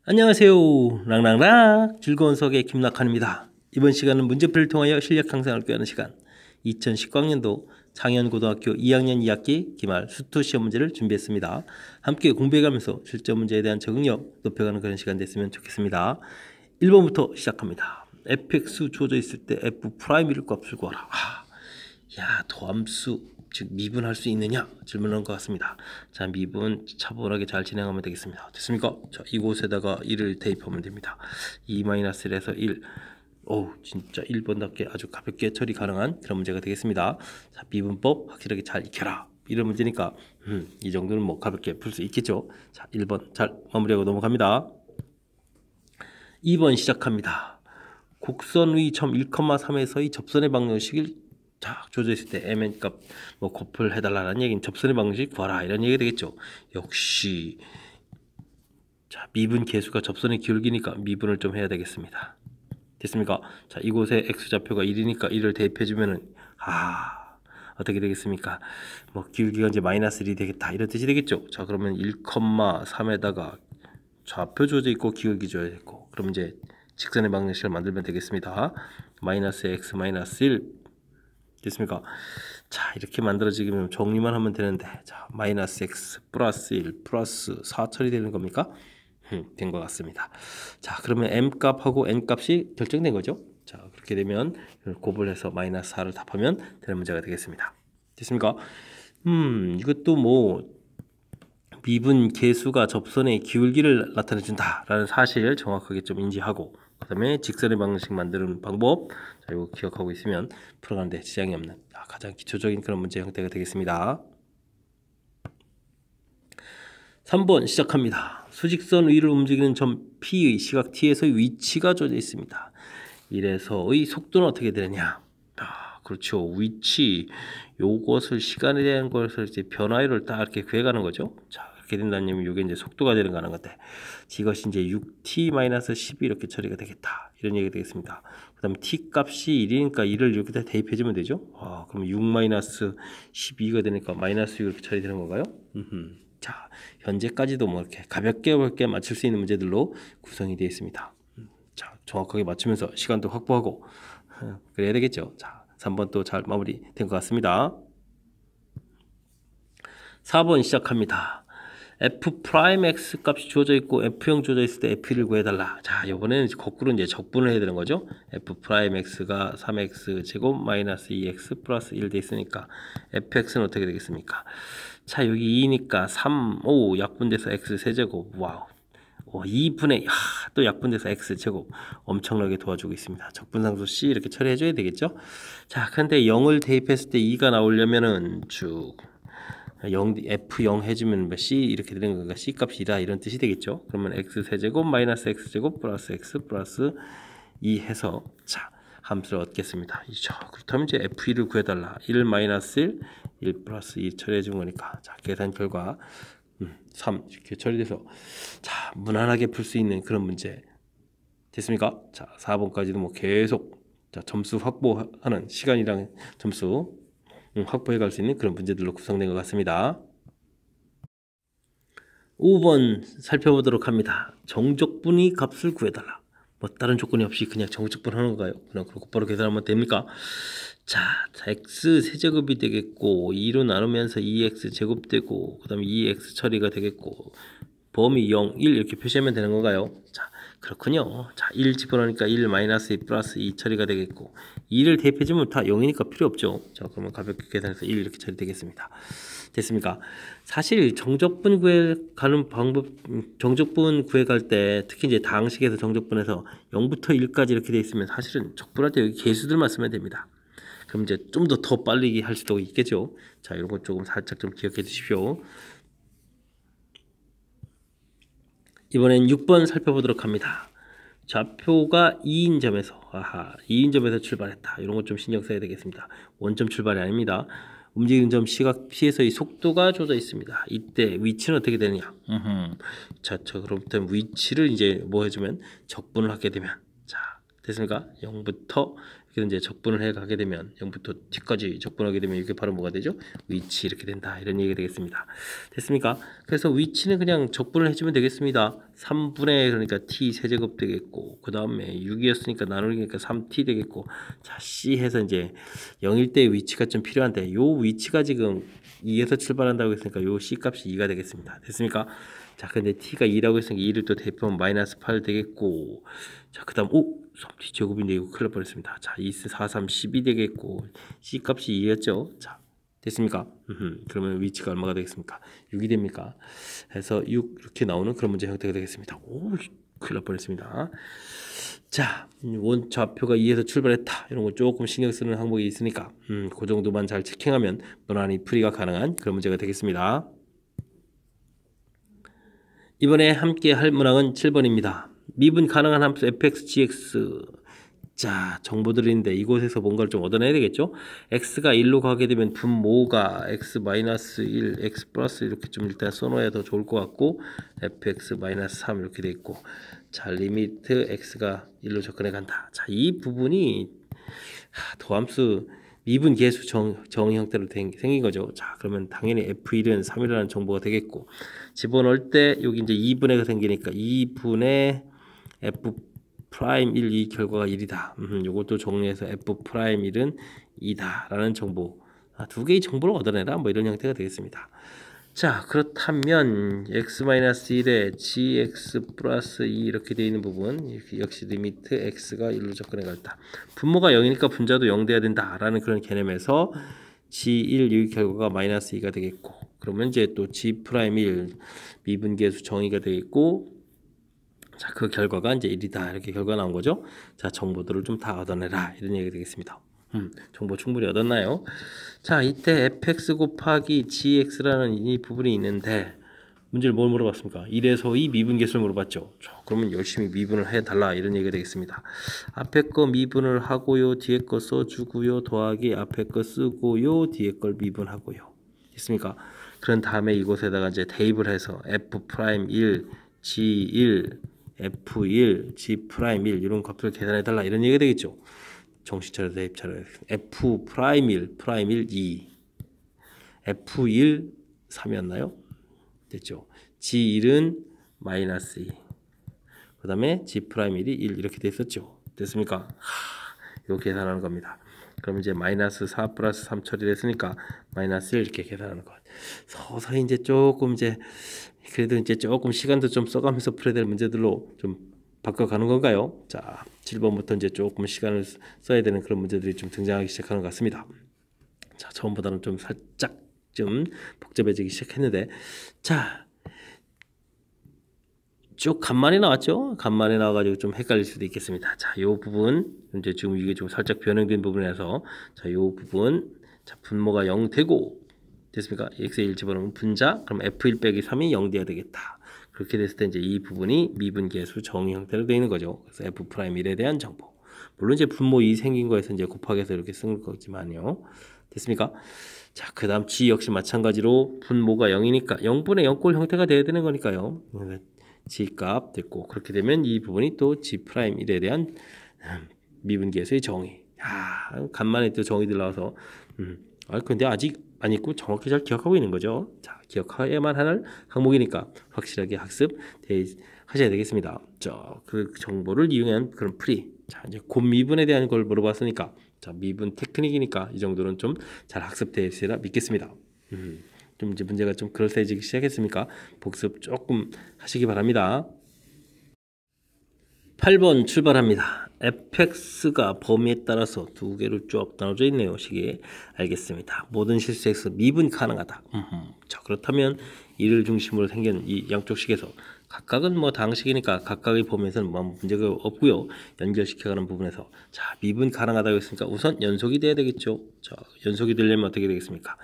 안녕하세요. 랑랑랑 즐거운 수학의 김낙한입니다. 이번 시간은 문제풀이를 통하여 실력 향상을 꾀하는 시간 2019학년도 창현고등학교 2학년 2학기 기말 수투 시험 문제를 준비했습니다. 함께 공부해가면서 실전 문제에 대한 적응력 높여가는 그런 시간 됐으면 좋겠습니다. 1번부터 시작합니다. fx 주어져 있을 때 f'을 값을 구하라. 야, 도함수 즉 미분할 수 있느냐 질문한 것 같습니다. 자, 미분 차분하게 잘 진행하면 되겠습니다. 됐습니까? 자, 이곳에다가 1을 대입하면 됩니다. 2-1에서 1. 오, 진짜 1번답게 아주 가볍게 처리 가능한 그런 문제가 되겠습니다. 자, 미분법 확실하게 잘 익혀라. 이런 문제니까 이 정도는 뭐 가볍게 풀 수 있겠죠. 자, 1번 잘 마무리하고 넘어갑니다. 2번 시작합니다. 곡선 위 점 1,3에서의 접선의 방정식을 주어져 있을 때 mn 값 뭐 곱을 해달라는 얘기는 접선의 방식 구하라 이런 얘기가 되겠죠. 역시 자, 미분 계수가 접선의 기울기니까 미분을 좀 해야 되겠습니다. 됐습니까? 자, 이곳에 x좌표가 1이니까 1을 대입해주면은 어떻게 되겠습니까? 뭐 기울기가 이제 마이너스 1이 되겠다 이런 뜻이 되겠죠. 자, 그러면 1,3에다가 좌표 주어져 있고 기울기 주어져 있고 그럼 이제 직선의 방정식을 만들면 되겠습니다. 마이너스 x 마이너스 1 됐습니까? 자, 이렇게 만들어지면 정리만 하면 되는데 자, 마이너스 x 플러스 1 플러스 4 처리되는 겁니까? 된 것 같습니다. 자, 그러면 m 값하고 n 값이 결정된 거죠. 자, 그렇게 되면 곱을 해서 마이너스 4를 답하면 되는 문제가 되겠습니다. 됐습니까? 이것도 뭐 미분 계수가 접선의 기울기를 나타내준다라는 사실 정확하게 좀 인지하고 그 다음에 직선의 방식 만드는 방법 자, 이거 기억하고 있으면 풀어가는데 지장이 없는 가장 기초적인 그런 문제 형태가 되겠습니다. 3번 시작합니다. 수직선 위를 움직이는 점 P의 시각 T에서의 위치가 주어져 있습니다. 이래서의 속도는 어떻게 되느냐? 그렇죠. 위치 요것을 시간에 대한 것을 이제 변화율을 딱 이렇게 구해가는 거죠. 자, 이렇게 된다면 이게 이제 속도가 되는 거는 건데 이것이 이제 6t-12 이렇게 처리가 되겠다 이런 얘기가 되겠습니다. 그 다음에 t 값이 1이니까 1을 이렇게 대입해주면 되죠. 그럼 6-12가 되니까 마이너스 6 이렇게 처리되는 건가요? 자, 현재까지도 뭐 이렇게 가볍게 맞출 수 있는 문제들로 구성이 되어 있습니다. 자, 정확하게 맞추면서 시간도 확보하고 그래야 되겠죠. 자, 3번 또 잘 마무리된 것 같습니다. 4번 시작합니다. f'x 값이 주어져 있고 f형 주어져 있을 때 f를 구해달라. 자, 이번에는 거꾸로 이제 적분을 해야 되는 거죠. f'x가 3x 제곱 마이너스 2x 플러스 1 돼 있으니까 fx는 어떻게 되겠습니까? 자, 여기 2니까 3, 5 약분돼서 x 세제곱. 와우. 2분의 또 약분돼서 x제곱 엄청나게 도와주고 있습니다. 적분상수 C 이렇게 처리해줘야 되겠죠. 자, 근데 0을 대입했을 때 2가 나오려면은 쭉 0 해주면 C 이렇게 되는 거니까 C 값이다 이런 뜻이 되겠죠. 그러면 x세제곱 마이너스 x제곱 플러스 x 플러스 2 해서 자, 함수를 얻겠습니다. 그렇다면 이제 f1을 구해달라. 1 마이너스 1, 1 플러스 2 처리해준 거니까 자, 계산 결과 3 이렇게 처리돼서 자, 무난하게 풀 수 있는 그런 문제 됐습니까? 자, 4번까지도 뭐 계속 자, 점수 확보하는 시간이랑 점수 확보해 갈 수 있는 그런 문제들로 구성된 것 같습니다. 5번 살펴보도록 합니다. 정적분의 값을 구해달라. 뭐 다른 조건이 없이 그냥 정적분 하는 건가요? 그냥 곧바로 계산하면 됩니까? 자, x 세제곱이 되겠고 2로 나누면서 2x 제곱되고 그 다음에 2x 처리가 되겠고 범위 0, 1 이렇게 표시하면 되는 건가요? 자, 그렇군요. 자, 1 집어넣으니까 1 마이너스 2 플러스 2 처리가 되겠고 2를 대입해주면 다 0이니까 필요 없죠. 자, 그러면 가볍게 계산해서 1 이렇게 처리되겠습니다. 됐습니까? 사실 정적분 구해가는 방법, 정적분 구해갈 때 특히 이제 다항식에서 정적분에서 0부터 1까지 이렇게 돼 있으면 사실은 적분할 때 여기 계수들만 쓰면 됩니다. 그럼 이제 좀 더 빨리 할 수도 있겠죠. 자, 이런 것 조금 살짝 좀 기억해 주십시오. 이번엔 6번 살펴보도록 합니다. 좌표가 2인 점에서 2인 점에서 출발했다. 이런 것 좀 신경 써야 되겠습니다. 원점 출발이 아닙니다. 움직이는 점 시각 P에서의 속도가 주어져 있습니다. 이때 위치는 어떻게 되느냐? 자, 그렇다면 위치를 이제 뭐 해주면 적분을 하게 되면 자, 됐습니까? 0부터 그래서 이제 적분을 해 가게 되면 0부터 t까지 적분하게 되면 이게 바로 뭐가 되죠? 위치 이렇게 된다. 이런 얘기가 되겠습니다. 됐습니까? 그래서 위치는 그냥 적분을 해주면 되겠습니다. 3분의 그러니까 t 세제곱 되겠고 그 다음에 6이었으니까 나누기니까 3t 되겠고 자 c 해서 이제 0일 때 위치가 좀 필요한데 요 위치가 지금 2에서 출발한다고 했으니까 요 c 값이 2가 되겠습니다. 됐습니까? 자 근데 t가 2라고 했으니까 2를 또 대표하면 마이너스 8 되겠고 자 그 다음 3t 제곱인데 이거 큰일 날 뻔했습니다. 자 2, 4, 3, 12 되겠고 c 값이 2였죠. 자 됐습니까? 그러면 위치가 얼마가 되겠습니까? 6이 됩니까? 해서 6 이렇게 나오는 그런 문제 형태가 되겠습니다. 큰일 날 뻔했습니다. 자, 원좌표가 2에서 출발했다. 이런 거 조금 신경 쓰는 항목이 있으니까 그 정도만 잘 체킹하면 무난히 풀이가 가능한 그런 문제가 되겠습니다. 이번에 함께 할 문항은 7번입니다. 미분 가능한 함수 fx, gx. 자, 정보들이 있는데 이곳에서 뭔가를 좀 얻어내야 되겠죠? x가 1로 가게 되면 분모가 x-1, x 플러스 이렇게 좀 일단 써놓아야 더 좋을 것 같고 fx-3 이렇게 돼 있고 자, 리미트 x가 1로 접근해 간다. 자, 이 부분이 도함수 미분 계수 정 형태로 생긴 거죠. 자, 그러면 당연히 f1은 3이라는 정보가 되겠고 집어넣을 때 여기 이제 2분의가 생기니까 2분의 f 프라임 1, 이 결과가 1이다. 요것도 정리해서 f 프라임 1은 2다 라는 정보 두 개의 정보를 얻어내라 뭐 이런 형태가 되겠습니다. 자 그렇다면 x-1에 gx 플러스 2 이렇게 되어 있는 부분 역시 리미트 x가 1로 접근해 갔다. 분모가 0이니까 분자도 0 돼야 된다 라는 그런 개념에서 g1 이 결과가 마이너스 2가 되겠고 그러면 이제 또 g'1 미분계수 정의가 되겠고 자, 그 결과가 이제 1이다. 이렇게 결과 나온 거죠. 자, 정보들을 좀 다 얻어내라. 이런 얘기가 되겠습니다. 정보 충분히 얻었나요? 자, 이때 fx 곱하기 gx라는 이 부분이 있는데 문제를 뭘 물어봤습니까? 1에서 2 미분계수를 물어봤죠. 자, 그러면 열심히 미분을 해달라. 이런 얘기가 되겠습니다. 앞에 거 미분을 하고요. 뒤에 거 써주고요. 더하기 앞에 거 쓰고요. 뒤에 걸 미분하고요. 됐습니까? 그런 다음에 이곳에다가 이제 대입을 해서 f'1, g1 F1, G'1 이런 값을 계산해달라 이런 얘기가 되겠죠. 정시차례 대입차례 F'1, 프라임1 2 F1 3이었나요? 됐죠. G1은 마이너스 2 그 다음에 G'1이 1 이렇게 됐었죠. 됐습니까? 이거 계산하는 겁니다. 그럼 이제 마이너스 4 플러스 3 처리됐으니까 마이너스 1 이렇게 계산하는 것. 서서히 이제 조금 이제 그래도 이제 조금 시간도 좀 써가면서 풀어야 될 문제들로 좀 바꿔가는 건가요? 자, 7번부터 이제 조금 시간을 써야 되는 그런 문제들이 좀 등장하기 시작하는 것 같습니다. 자, 처음보다는 좀 살짝 좀 복잡해지기 시작했는데, 자, 쭉 간만에 나왔죠? 간만에 나와가지고 좀 헷갈릴 수도 있겠습니다. 자, 요 부분 이제 지금 이게 좀 살짝 변형된 부분이라서 자, 요 부분 자, 분모가 0 되고 됐습니까? x에 1 집어넣으면 분자 그럼 f1 빼기 3이 0 돼야 되겠다. 그렇게 됐을 때 이제 이 부분이 미분계수 정의 형태로 되어 있는 거죠. 그래서 f 프라임 1에 대한 정보. 물론 이제 분모 2 생긴 거에서 이제 곱하기해서 이렇게 쓴 거지만요. 됐습니까? 자, 그 다음 g 역시 마찬가지로 분모가 0이니까 0분의 0꼴 형태가 돼야 되는 거니까요. g값 됐고 그렇게 되면 이 부분이 또 g'1에 대한 미분계수의 정의. 야, 간만에 또 정의들 나와서 근데 아직 안 있고 정확히 잘 기억하고 있는 거죠. 자, 기억해야만 하는 항목이니까 확실하게 학습 하셔야 되겠습니다. 그 정보를 이용한 그런 풀이. 자, 이제 곱미분에 대한 걸 물어봤으니까 자, 미분 테크닉이니까 이 정도는 좀 잘 학습되시리라 믿겠습니다. 좀 이제 문제가 좀 그럴싸해지기 시작했습니까? 복습 조금 하시기 바랍니다. 8번 출발합니다. fx가 범위에 따라서 두 개로 쭉 나눠져 있네요. 식이 알겠습니다. 모든 실수에서 미분 가능하다. 자, 그렇다면 이를 중심으로 생긴 이 양쪽 식에서 각각은 뭐 다항식이니까 각각의 범위에서는 뭐 문제가 없고요. 연결시켜가는 부분에서 자, 미분 가능하다고 했으니까 우선 연속이 돼야 되겠죠. 자, 연속이 되려면 어떻게 되겠습니까?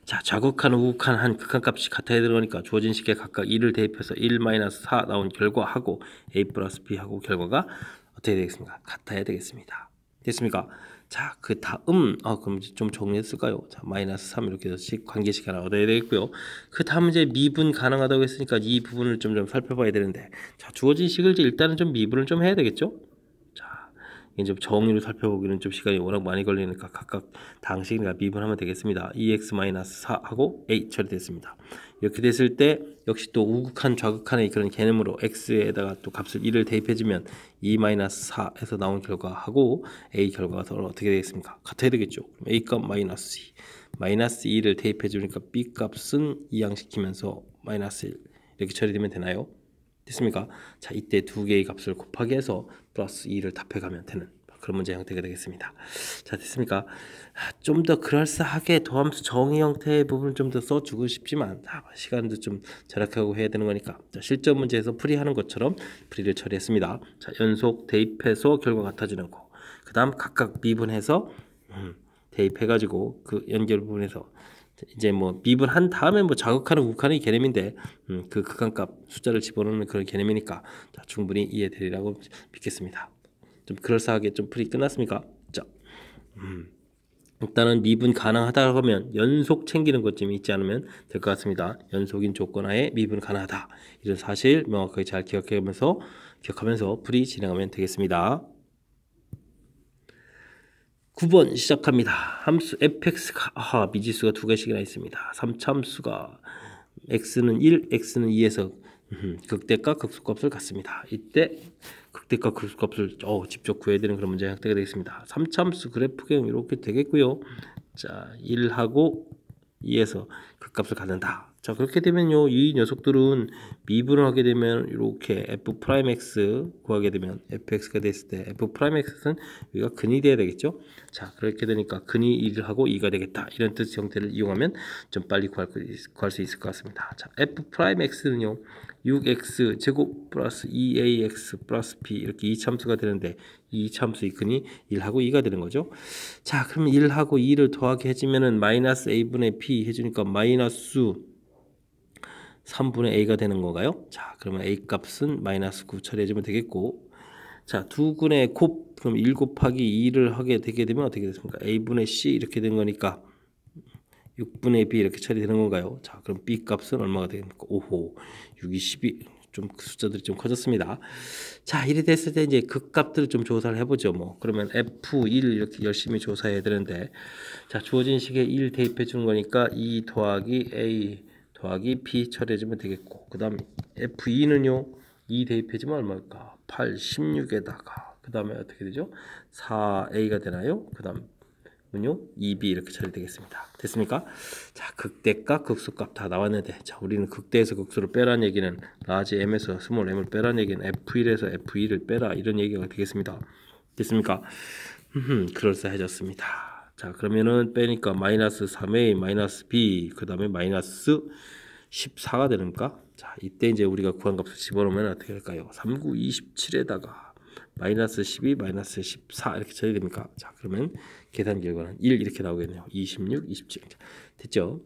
자, 좌극한 우극한 한 극한값이 같아야 되니까 주어진 식에 각각 1을 대입해서 1-4 나온 결과하고 a 플러스 b하고 결과가 어떻게 되겠습니까? 같아야 되겠습니다. 됐습니까? 자, 그 다음 그럼 좀 정리했을까요? 자, 마이너스 3 이렇게 해서 관계식 하나 얻어야 되겠고요. 그 다음 이제 미분 가능하다고 했으니까 이 부분을 좀 살펴봐야 되는데 자, 주어진 식을 이제 일단은 좀 미분을 좀 해야 되겠죠? 자, 이제 정의로 살펴보기는 좀 시간이 워낙 많이 걸리니까 각각 당식이나 미분하면 되겠습니다. 2x-4 하고 a 처리됐습니다. 이렇게 됐을 때 역시 또 우극한 좌극한의 그런 개념으로 x에다가 또 값을 1을 대입해주면 2-4에서 나온 결과하고 a 결과가 서로 어떻게 되겠습니까? 같아야 되겠죠. a 값 마이너스 2 마이너스 2를 대입해 주니까 b 값은 이항시키면서 마이너스 1 이렇게 처리되면 되나요? 됐습니까? 자, 이때 두 개의 값을 곱하기 해서 플러스 2를 답해가면 되는 그런 문제 형태가 되겠습니다. 자, 됐습니까? 좀 더 그럴싸하게 도함수 정의 형태의 부분을 좀 더 써주고 싶지만 시간도 좀 절약하고 해야 되는 거니까 자, 실전 문제에서 풀이하는 것처럼 풀이를 처리했습니다. 자, 연속 대입해서 결과 같아지는 거. 그 다음 각각 미분해서 대입해가지고 그 연결 부분에서 이제 뭐 미분한 다음에 뭐 자극하는 우극하는 개념인데 그 극한값 숫자를 집어넣는 그런 개념이니까 자, 충분히 이해되리라고 믿겠습니다. 좀 그럴싸하게 좀 풀이 끝났습니까? 자, 일단은 미분 가능하다 하면 연속 챙기는 것쯤이 있지 않으면 될 것 같습니다. 연속인 조건하에 미분 가능하다 이런 사실 명확하게 잘 기억하면서 풀이 진행하면 되겠습니다. 9번 시작합니다. 함수 fx가 미지수가 두 개씩이나 있습니다. 3차함수가 x는 1, x는 2에서 극대값 극소값을 갖습니다. 이때 극대값 극소값을 직접 구해야 되는 그런 문제 형태가 되겠습니다. 3차함수 그래프형 이렇게 되겠고요. 자, 1하고 2에서 극값을 갖는다. 자, 그렇게 되면요, 이 녀석들은 미분을 하게 되면 이렇게 f'x 구하게 되면 fx가 됐을 때 f'x는 여기가 근이 돼야 되겠죠. 자, 그렇게 되니까 근이 1하고 2가 되겠다. 이런 뜻 형태를 이용하면 좀 빨리 구할 수 있을 것 같습니다. 자, f'x는요 6x 제곱 플러스 2ax 플러스 b 이렇게 이참수가 되는데 이 참수의 근이 1하고 2가 되는 거죠. 자, 그러면 1하고 2를 더하게 해주면은 마이너스 a분의 b 해주니까 마이너스 3분의 a가 되는 건가요? 자, 그러면 a 값은 마이너스 9 처리해주면 되겠고, 자, 두근의 곱 그럼 1 곱하기 2를 하게 되게 되면 어떻게 됐습니까? a분의 c 이렇게 된 거니까 6분의 b 이렇게 처리되는 건가요? 자, 그럼 b 값은 얼마가 되겠습니까? 5호 6이 12. 좀 숫자들이 좀 커졌습니다. 자, 이래 됐을 때 이제 극값들을 좀 조사를 해보죠. 뭐 그러면 f1 이렇게 열심히 조사해야 되는데, 자, 주어진 식에 1 대입해 주는 거니까 2 더하기 a 더하기 p 처리해주면 되겠고, 그 다음 f2는요 2 대입해주면 얼마일까? 8, 16에다가 그 다음에 어떻게 되죠? 4a가 되나요? 그 다음 은요 2b 이렇게 처리되겠습니다. 됐습니까? 자, 극대값 극소값 다 나왔는데, 자, 우리는 극대에서 극소를 빼라는 얘기는 라지 m에서 스몰 m을 빼라는 얘기는 f1에서 f2를 빼라 이런 얘기가 되겠습니다. 됐습니까? 그럴싸해졌습니다. 자, 그러면은 빼니까 마이너스 3a 마이너스 b 그 다음에 마이너스 14가 되는가? 자, 이때 이제 우리가 구한 값을 집어넣으면 어떻게 될까요? 39, 27에다가 마이너스 12, 마이너스 14 이렇게 처리됩니까? 자, 그러면 계산 결과는 1 이렇게 나오겠네요. 26, 27 됐죠?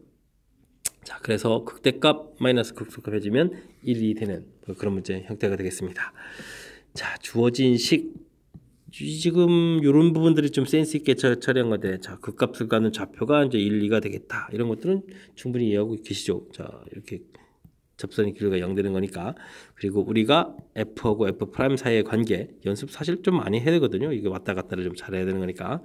자, 그래서 극대값 마이너스 극소값 해주면 1이 되는 그런 문제 형태가 되겠습니다. 자, 주어진 식 지금 이런 부분들이 좀 센스 있게 처리한 건데, 자, 극값을 가는 좌표가 이제 1, 2가 되겠다. 이런 것들은 충분히 이해하고 계시죠? 자, 이렇게 접선의 길이가 0 되는 거니까. 그리고 우리가 f하고 f 프라임 사이의 관계 연습 사실 좀 많이 해야 되거든요. 이거 왔다 갔다를 좀 잘해야 되는 거니까.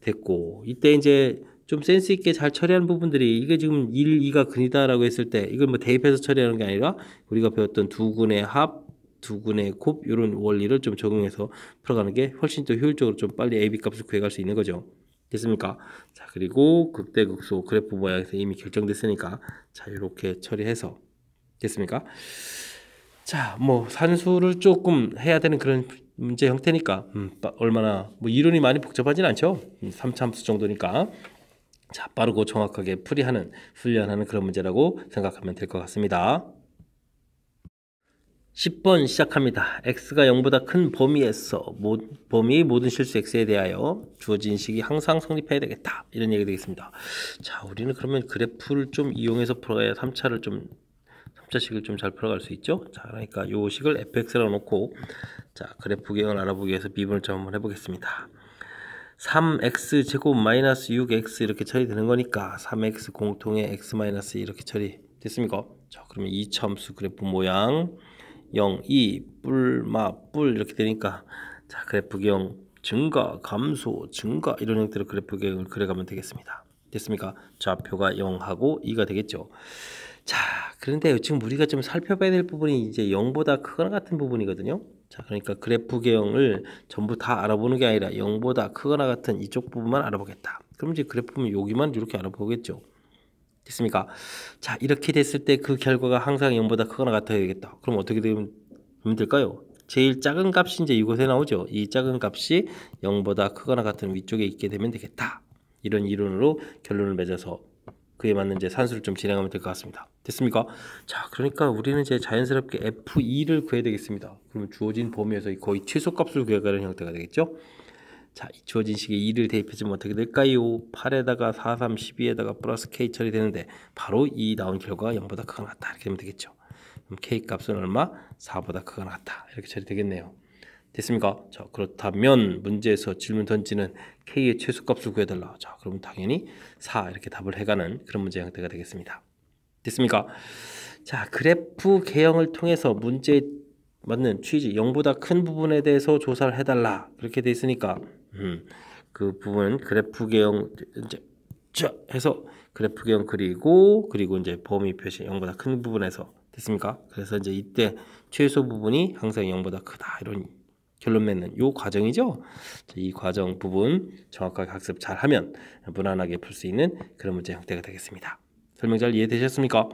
됐고, 이때 이제 좀 센스 있게 잘 처리하는 부분들이, 이게 지금 1, 2가 근이다라고 했을 때 이걸 뭐 대입해서 처리하는 게 아니라 우리가 배웠던 두근의 합, 두근의 곱 이런 원리를 좀 적용해서 풀어가는 게 훨씬 더 효율적으로 좀 빨리 AB 값을 구해갈 수 있는 거죠. 됐습니까? 자, 그리고 극대극소 그래프 모양에서 이미 결정됐으니까 자, 이렇게 처리해서 됐습니까? 자, 뭐 산수를 조금 해야 되는 그런 문제 형태니까 얼마나 뭐 이론이 많이 복잡하진 않죠. 3차함수 정도니까. 자, 빠르고 정확하게 풀이하는 훈련하는 그런 문제라고 생각하면 될 것 같습니다. 10번 시작합니다. x가 0보다 큰 범위에서 범위의 모든 실수 x에 대하여 주어진 식이 항상 성립해야 되겠다. 이런 얘기 되겠습니다. 자, 우리는 그러면 그래프를 좀 이용해서 풀어야 3차식을 좀 잘 풀어갈 수 있죠. 자, 그러니까 요 식을 fx라고 놓고, 자, 그래프 기형을 알아보기 위해서 미분을 좀 한번 해보겠습니다. 3x 제곱 마이너스 6x 이렇게 처리되는 거니까 3x 공통의 x 마이너스 이렇게 처리됐습니까? 자, 그러면 이차함수 그래프 모양 0, 2, 뿔, 마, 뿔 이렇게 되니까, 자, 그래프 기형 증가, 감소, 증가 이런 형태로 그래프 개형을 그려가면 되겠습니다. 됐습니까? 좌표가 0하고 2가 되겠죠. 자, 그런데 지금 우리가 좀 살펴봐야 될 부분이 이제 0보다 크거나 같은 부분이거든요. 자, 그러니까 그래프 개형을 전부 다 알아보는 게 아니라 0보다 크거나 같은 이쪽 부분만 알아보겠다. 그럼 이제 그래프 보면 여기만 이렇게 알아보겠죠. 됐습니까? 자, 이렇게 됐을 때 그 결과가 항상 0보다 크거나 같아야 되겠다. 그럼 어떻게 되면 될까요? 제일 작은 값이 이제 이곳에 나오죠. 이 작은 값이 0보다 크거나 같은 위쪽에 있게 되면 되겠다. 이런 이론으로 결론을 맺어서 그에 맞는 이제 산수를 좀 진행하면 될 것 같습니다. 됐습니까? 자, 그러니까 우리는 이제 자연스럽게 F2를 구해야 되겠습니다. 그러면 주어진 범위에서 거의 최소값을 구해가는 형태가 되겠죠. 자, 주어진 식에 2를 대입해주면 어떻게 될까요? 8에다가 4, 3, 12에다가 플러스 K 처리되는데 바로 이 나온 결과가 0보다 크거나 같다. 이렇게 되면 되겠죠. 그럼 K 값은 얼마? 4보다 크거나 같다. 이렇게 처리되겠네요. 됐습니까? 자, 그렇다면 문제에서 질문 던지는 K의 최소값을 구해달라. 자, 그러면 당연히 4 이렇게 답을 해가는 그런 문제 형태가 되겠습니다. 됐습니까? 자, 그래프 개형을 통해서 문제에 맞는 취지 0보다 큰 부분에 대해서 조사를 해달라. 그렇게 돼 있으니까 그 부분 그래프 개형 이제 해서 그래프 개형 그리고 이제 범위 표시 0보다 큰 부분에서 됐습니까? 그래서 이제 이때 최소 부분이 항상 0보다 크다 이런 결론 맺는 요 과정이죠. 이 과정 부분 정확하게 학습 잘하면 무난하게 풀 수 있는 그런 문제 형태가 되겠습니다. 설명 잘 이해되셨습니까?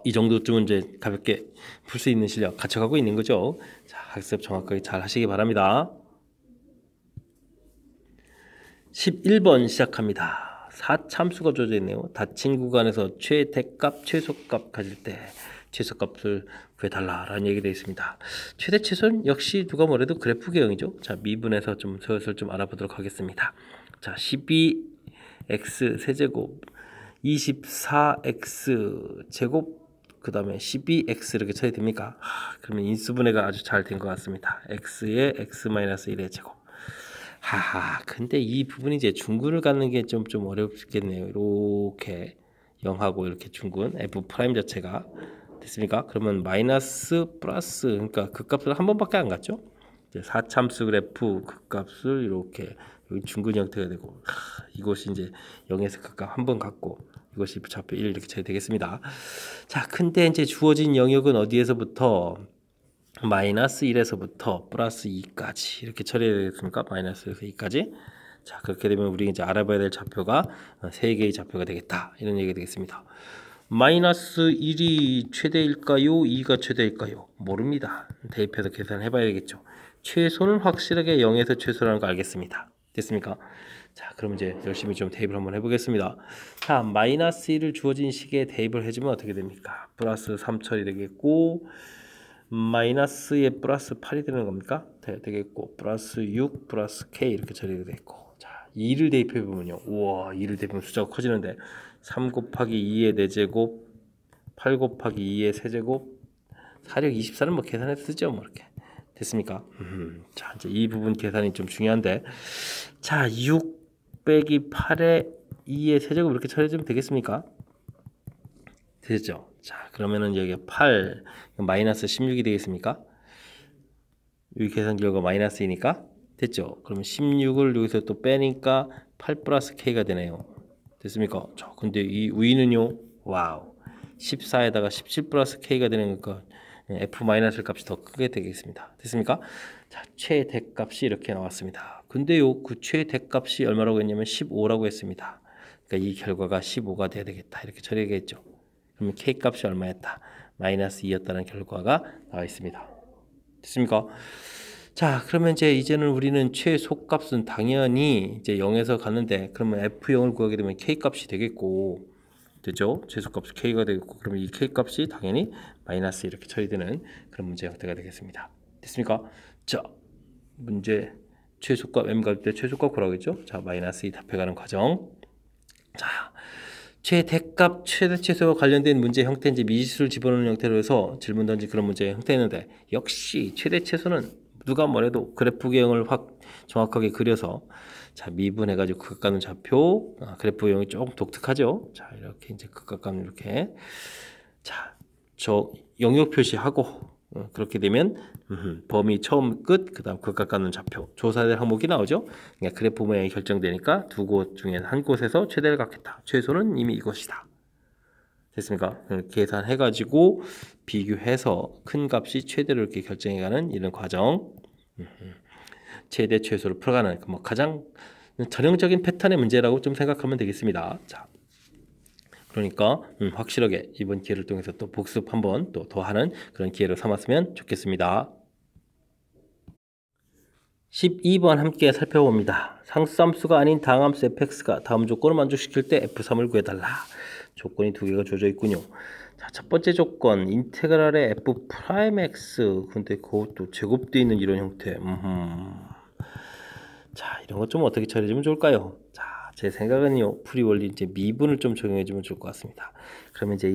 이 정도쯤은 이제 가볍게 풀 수 있는 실력 갖춰가고 있는 거죠. 자, 학습 정확하게 잘 하시기 바랍니다. 11번 시작합니다. 4참수가 주어져 있네요. 닫힌 구간에서 최대값, 최소값 가질 때 최소값을 구해달라라는 얘기가 되어 있습니다. 최대 최소는 역시 누가 뭐래도 그래프 개형이죠. 자, 미분에서 좀 슬슬 좀 알아보도록 하겠습니다. 자, 12x 세제곱 24x 제곱 그 다음에 12x 이렇게 처리됩니까? 그러면 인수분해가 아주 잘 된 것 같습니다. x에 x-1의 제곱. 근데 이 부분이 이제 중근을 갖는 게 좀 어렵겠네요. 이렇게 0하고 이렇게 중근 f 프라임 자체가 됐습니까? 그러면 마이너스 플러스 그러니까 그 값을 한 번밖에 안 갔죠? 이제 4참수 그래프 그 값을 이렇게 여기 중근 형태가 되고 이것이 이제 0에서 그 값 한 번 갖고 이것이 좌표 1 이렇게 되겠습니다. 자, 근데 이제 주어진 영역은 어디에서부터 마이너스 1에서부터 플러스 2까지 이렇게 처리해야 되겠습니까? 마이너스에서 2까지. 자, 그렇게 되면 우리 이제 알아봐야 될 좌표가 3개의 좌표가 되겠다. 이런 얘기가 되겠습니다. 마이너스 1이 최대일까요? 2가 최대일까요? 모릅니다. 대입해서 계산해 봐야 되겠죠. 최소는 확실하게 0에서 최소라는 거 알겠습니다. 됐습니까? 자, 그럼 이제 열심히 좀 대입을 한번 해보겠습니다. 자, 마이너스 1을 주어진 식에 대입을 해주면 어떻게 됩니까? 플러스 3 처리되겠고 마이너스에 플러스 8이 되는 겁니까? 되겠고 플러스 6 플러스 K 이렇게 처리가 되겠고 자, 2를 대입해 보면요. 우와, 2를 대입하면 숫자가 커지는데 3 곱하기 2의 4제곱 8 곱하기 2의 세제곱 4력 24는 뭐 계산해서 쓰죠. 뭐 이렇게 됐습니까? 자, 이제 이 부분 계산이 좀 중요한데 자, 6 빼기 8의 2의 세제곱 이렇게 처리해주면 되겠습니까? 되죠? 자, 그러면은 여기 8 마이너스 16이 되겠습니까? 여기 계산 결과 마이너스이니까 됐죠? 그러면 16을 여기서 또 빼니까 8 플러스 K가 되네요. 됐습니까? 자, 근데 이 위는요, 와우, 14에다가 17 플러스 K가 되는 거니까 F 마이너스 값이 더 크게 되겠습니다. 됐습니까? 자, 최대값이 이렇게 나왔습니다. 근데요, 그 최대값이 얼마라고 했냐면 15라고 했습니다. 그러니까 이 결과가 15가 돼야 되겠다. 이렇게 처리하겠죠. 그러면 K 값이 얼마였다? 마이너스 2였다는 결과가 나와 있습니다. 됐습니까? 자, 그러면 이제는 우리는 최소값은 당연히 이제 0에서 가는데 그러면 F0을 구하게 되면 K 값이 되겠고 됐죠? 최소값이 K가 되겠고 그러면 이 K 값이 당연히 마이너스 이렇게 처리되는 그런 문제 형태가 되겠습니다. 됐습니까? 자, 문제 최소값 M 갈 때 최소값 구하겠죠? 자, 마이너스 2 답해가는 과정. 자, 최대값, 최대 최소와 관련된 문제 형태인지 미지수를 집어넣는 형태로 해서 질문 던지 그런 문제 형태였는데 역시 최대 최소는 누가 뭐래도 그래프 개형을 확 정확하게 그려서 자, 미분해가지고 극각가는 좌표 그래프 개형이 조금 독특하죠. 자, 이렇게 이제 극각가는 이렇게 자, 저 영역 표시하고 그렇게 되면 범위 처음 끝, 그다음 극각각는 좌표 조사될 항목이 나오죠. 그러니까 그래프 모양이 결정되니까 두 곳 중에 한 곳에서 최대를 갖겠다. 최소는 이미 이것이다. 됐습니까? 계산해가지고 비교해서 큰 값이 최대로 이렇게 결정해가는 이런 과정. 최대 최소를 풀어가는 뭐 가장 전형적인 패턴의 문제라고 좀 생각하면 되겠습니다. 자, 그러니까 확실하게 이번 기회를 통해서 또 복습 한번 또 더 하는 그런 기회로 삼았으면 좋겠습니다. 12번 함께 살펴봅니다. 상수함수가 아닌 다항함수 fx가 다음 조건을 만족시킬 때 f3을 구해달라. 조건이 두 개가 주어져 있군요. 자, 첫 번째 조건 인테그랄의 f 프라임 x 근데 그것도 제곱되어 있는 이런 형태. 자, 이런 것 좀 어떻게 처리해주면 좋을까요? 자, 제 생각은요, 풀이 원리 이제 미분을 좀 적용해주면 좋을 것 같습니다. 그러면 이제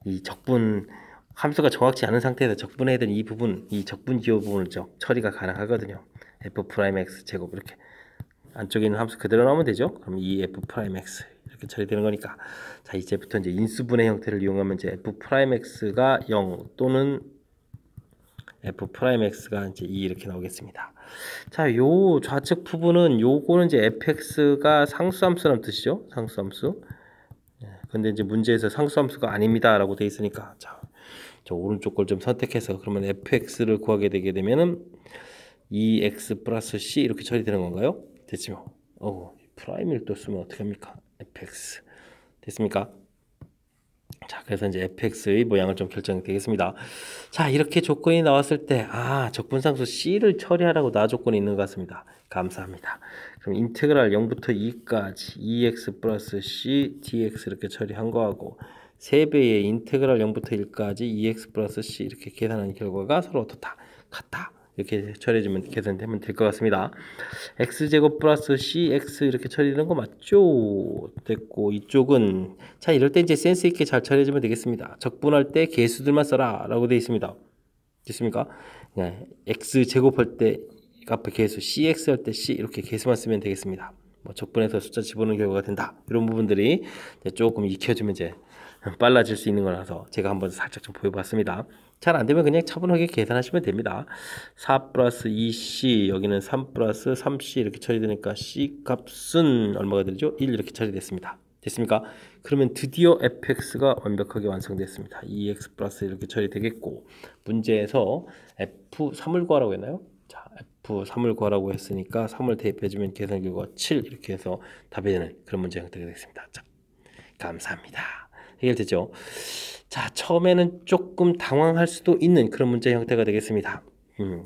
이 적분 함수가 정확치 않은 상태에서 적분해야 되는 이 부분, 이 적분 기호 부분을 처리가 가능하거든요. f 프라임 x 제곱 이렇게 안쪽에 있는 함수 그대로 나오면 되죠. 그럼 이 f 프라임 x 이렇게 처리되는 거니까, 자, 이제부터 이제 인수분해 형태를 이용하면 이제 f 프라임 x가 0 또는 f 프라임 x가 이제 2 이렇게 나오겠습니다. 자, 요 좌측 부분은 요거는 이제 fx가 상수함수라는 뜻이죠. 상수함수. 근데 이제 문제에서 상수함수가 아닙니다라고 돼 있으니까, 자, 저 오른쪽 걸 좀 선택해서 그러면 fx를 구하게 되게 되면은 2x 플러스 c 이렇게 처리되는 건가요? 됐죠? 프라임을 또 쓰면 어떻게 합니까? fx 됐습니까? 자, 그래서 이제 fx의 모양을 좀 결정이 되겠습니다. 자, 이렇게 조건이 나왔을 때, 적분상수 c를 처리하라고 나 조건이 있는 것 같습니다. 감사합니다. 그럼 인테그랄 0부터 2까지 2x 플러스 c dx 이렇게 처리한 거하고 3배의 인테그랄 0부터 1까지 2x 플러스 c 이렇게 계산한 결과가 서로 어떻다? 같다. 이렇게 처리해주면 계산되면 될 것 같습니다. x제곱 플러스 cx 이렇게 처리되는 거 맞죠? 됐고, 이쪽은 자, 이럴 때 이제 센스 있게 잘 처리해주면 되겠습니다. 적분할 때 개수들만 써라 라고 되어 있습니다. 됐습니까? x제곱할 때 앞에 개수, cx 할 때 c 이렇게 개수만 쓰면 되겠습니다. 뭐 적분해서 숫자 집어넣는 결과가 된다. 이런 부분들이 조금 익혀주면 이제 빨라질 수 있는 거라서 제가 한번 살짝 좀 보여봤습니다. 잘 안되면 그냥 차분하게 계산하시면 됩니다. 4 플러스 2c 여기는 3 플러스 3c 이렇게 처리되니까 c 값은 얼마가 되죠? 1 이렇게 처리됐습니다. 됐습니까? 그러면 드디어 fx가 완벽하게 완성됐습니다. 2x 플러스 이렇게 처리되겠고, 문제에서 f3을 구하라고 했나요? 자, f3을 구하라고 했으니까 3을 대입해주면 계산 결과 7 이렇게 해서 답이 되는 그런 문제 형태가 되겠습니다. 자, 감사합니다. 해결됐죠? 자, 처음에는 조금 당황할 수도 있는 그런 문제 형태가 되겠습니다.